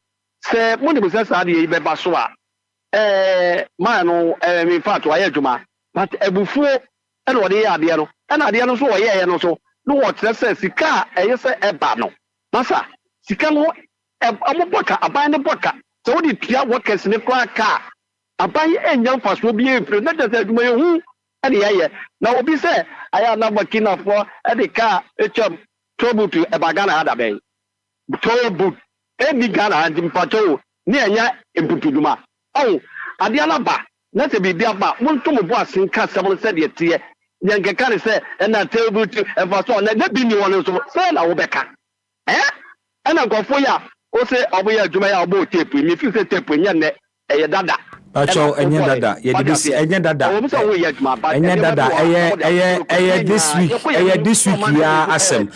say, when it was a study, Basua, man, in fact, I had but a before, and what they are, Diano, and Adiano, so yeah, and also, no, what says, Sika, and you say, a bano, Massa, Sicamo, a boca, a bind a boca, so the Pia workers in the car, a buy and young fast will be able to and yeah, now be said, I am not working for the car, a job, trouble to a bagana other bay. Trouble, any Ghana and in Pato, near ya in Putuduma. Oh, Adiana Ba, not to be there, but one to boss in Castle said yet, young can say, and I tell you to and for so let be one also say, I Becca. Eh? And I go for ya, or say, I'll be a Jumaya boat tape, if you say tape when you're net, a dada. Acho enye dada ye de bisi enye dada this week ya asem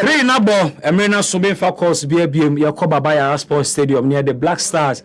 three na bo emre na so be fa course bia yakoba Baya Sports Stadium near the Black Stars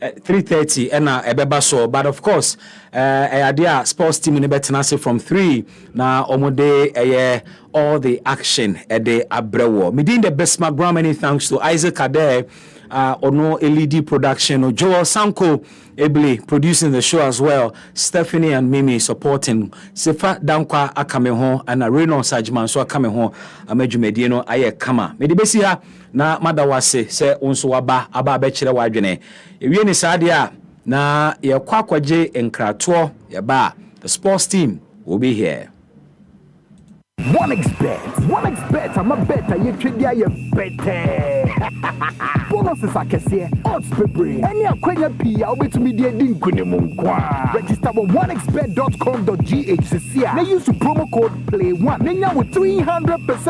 3:30 ena ebeba so but of course idea sports team ne betena say from 3 na omode all the action at the abrewo medin the Bismark Brown. Many thanks to Isaac Adair Ono LED production, Joel Sanko Ebele producing the show as well, Stephanie and Mimi supporting, Sefa Dankwa Akameho and Reno Sajman so Akameho Amejumedieno Aye Kama. Medibesia na madawase se unso waba aba abechire wadwene. Ewie ni sadia na ye kwakwaje enkrato ye ba. The sports team will be here. One expert, I'm a better, you trigger you better. Bonuses are kese, odds pebre. Any akwenya pia, I'll be to me the ending kunemunkwa. Register on oneexpert.com.gh. Now use the promo code PLAY1. Now with 300%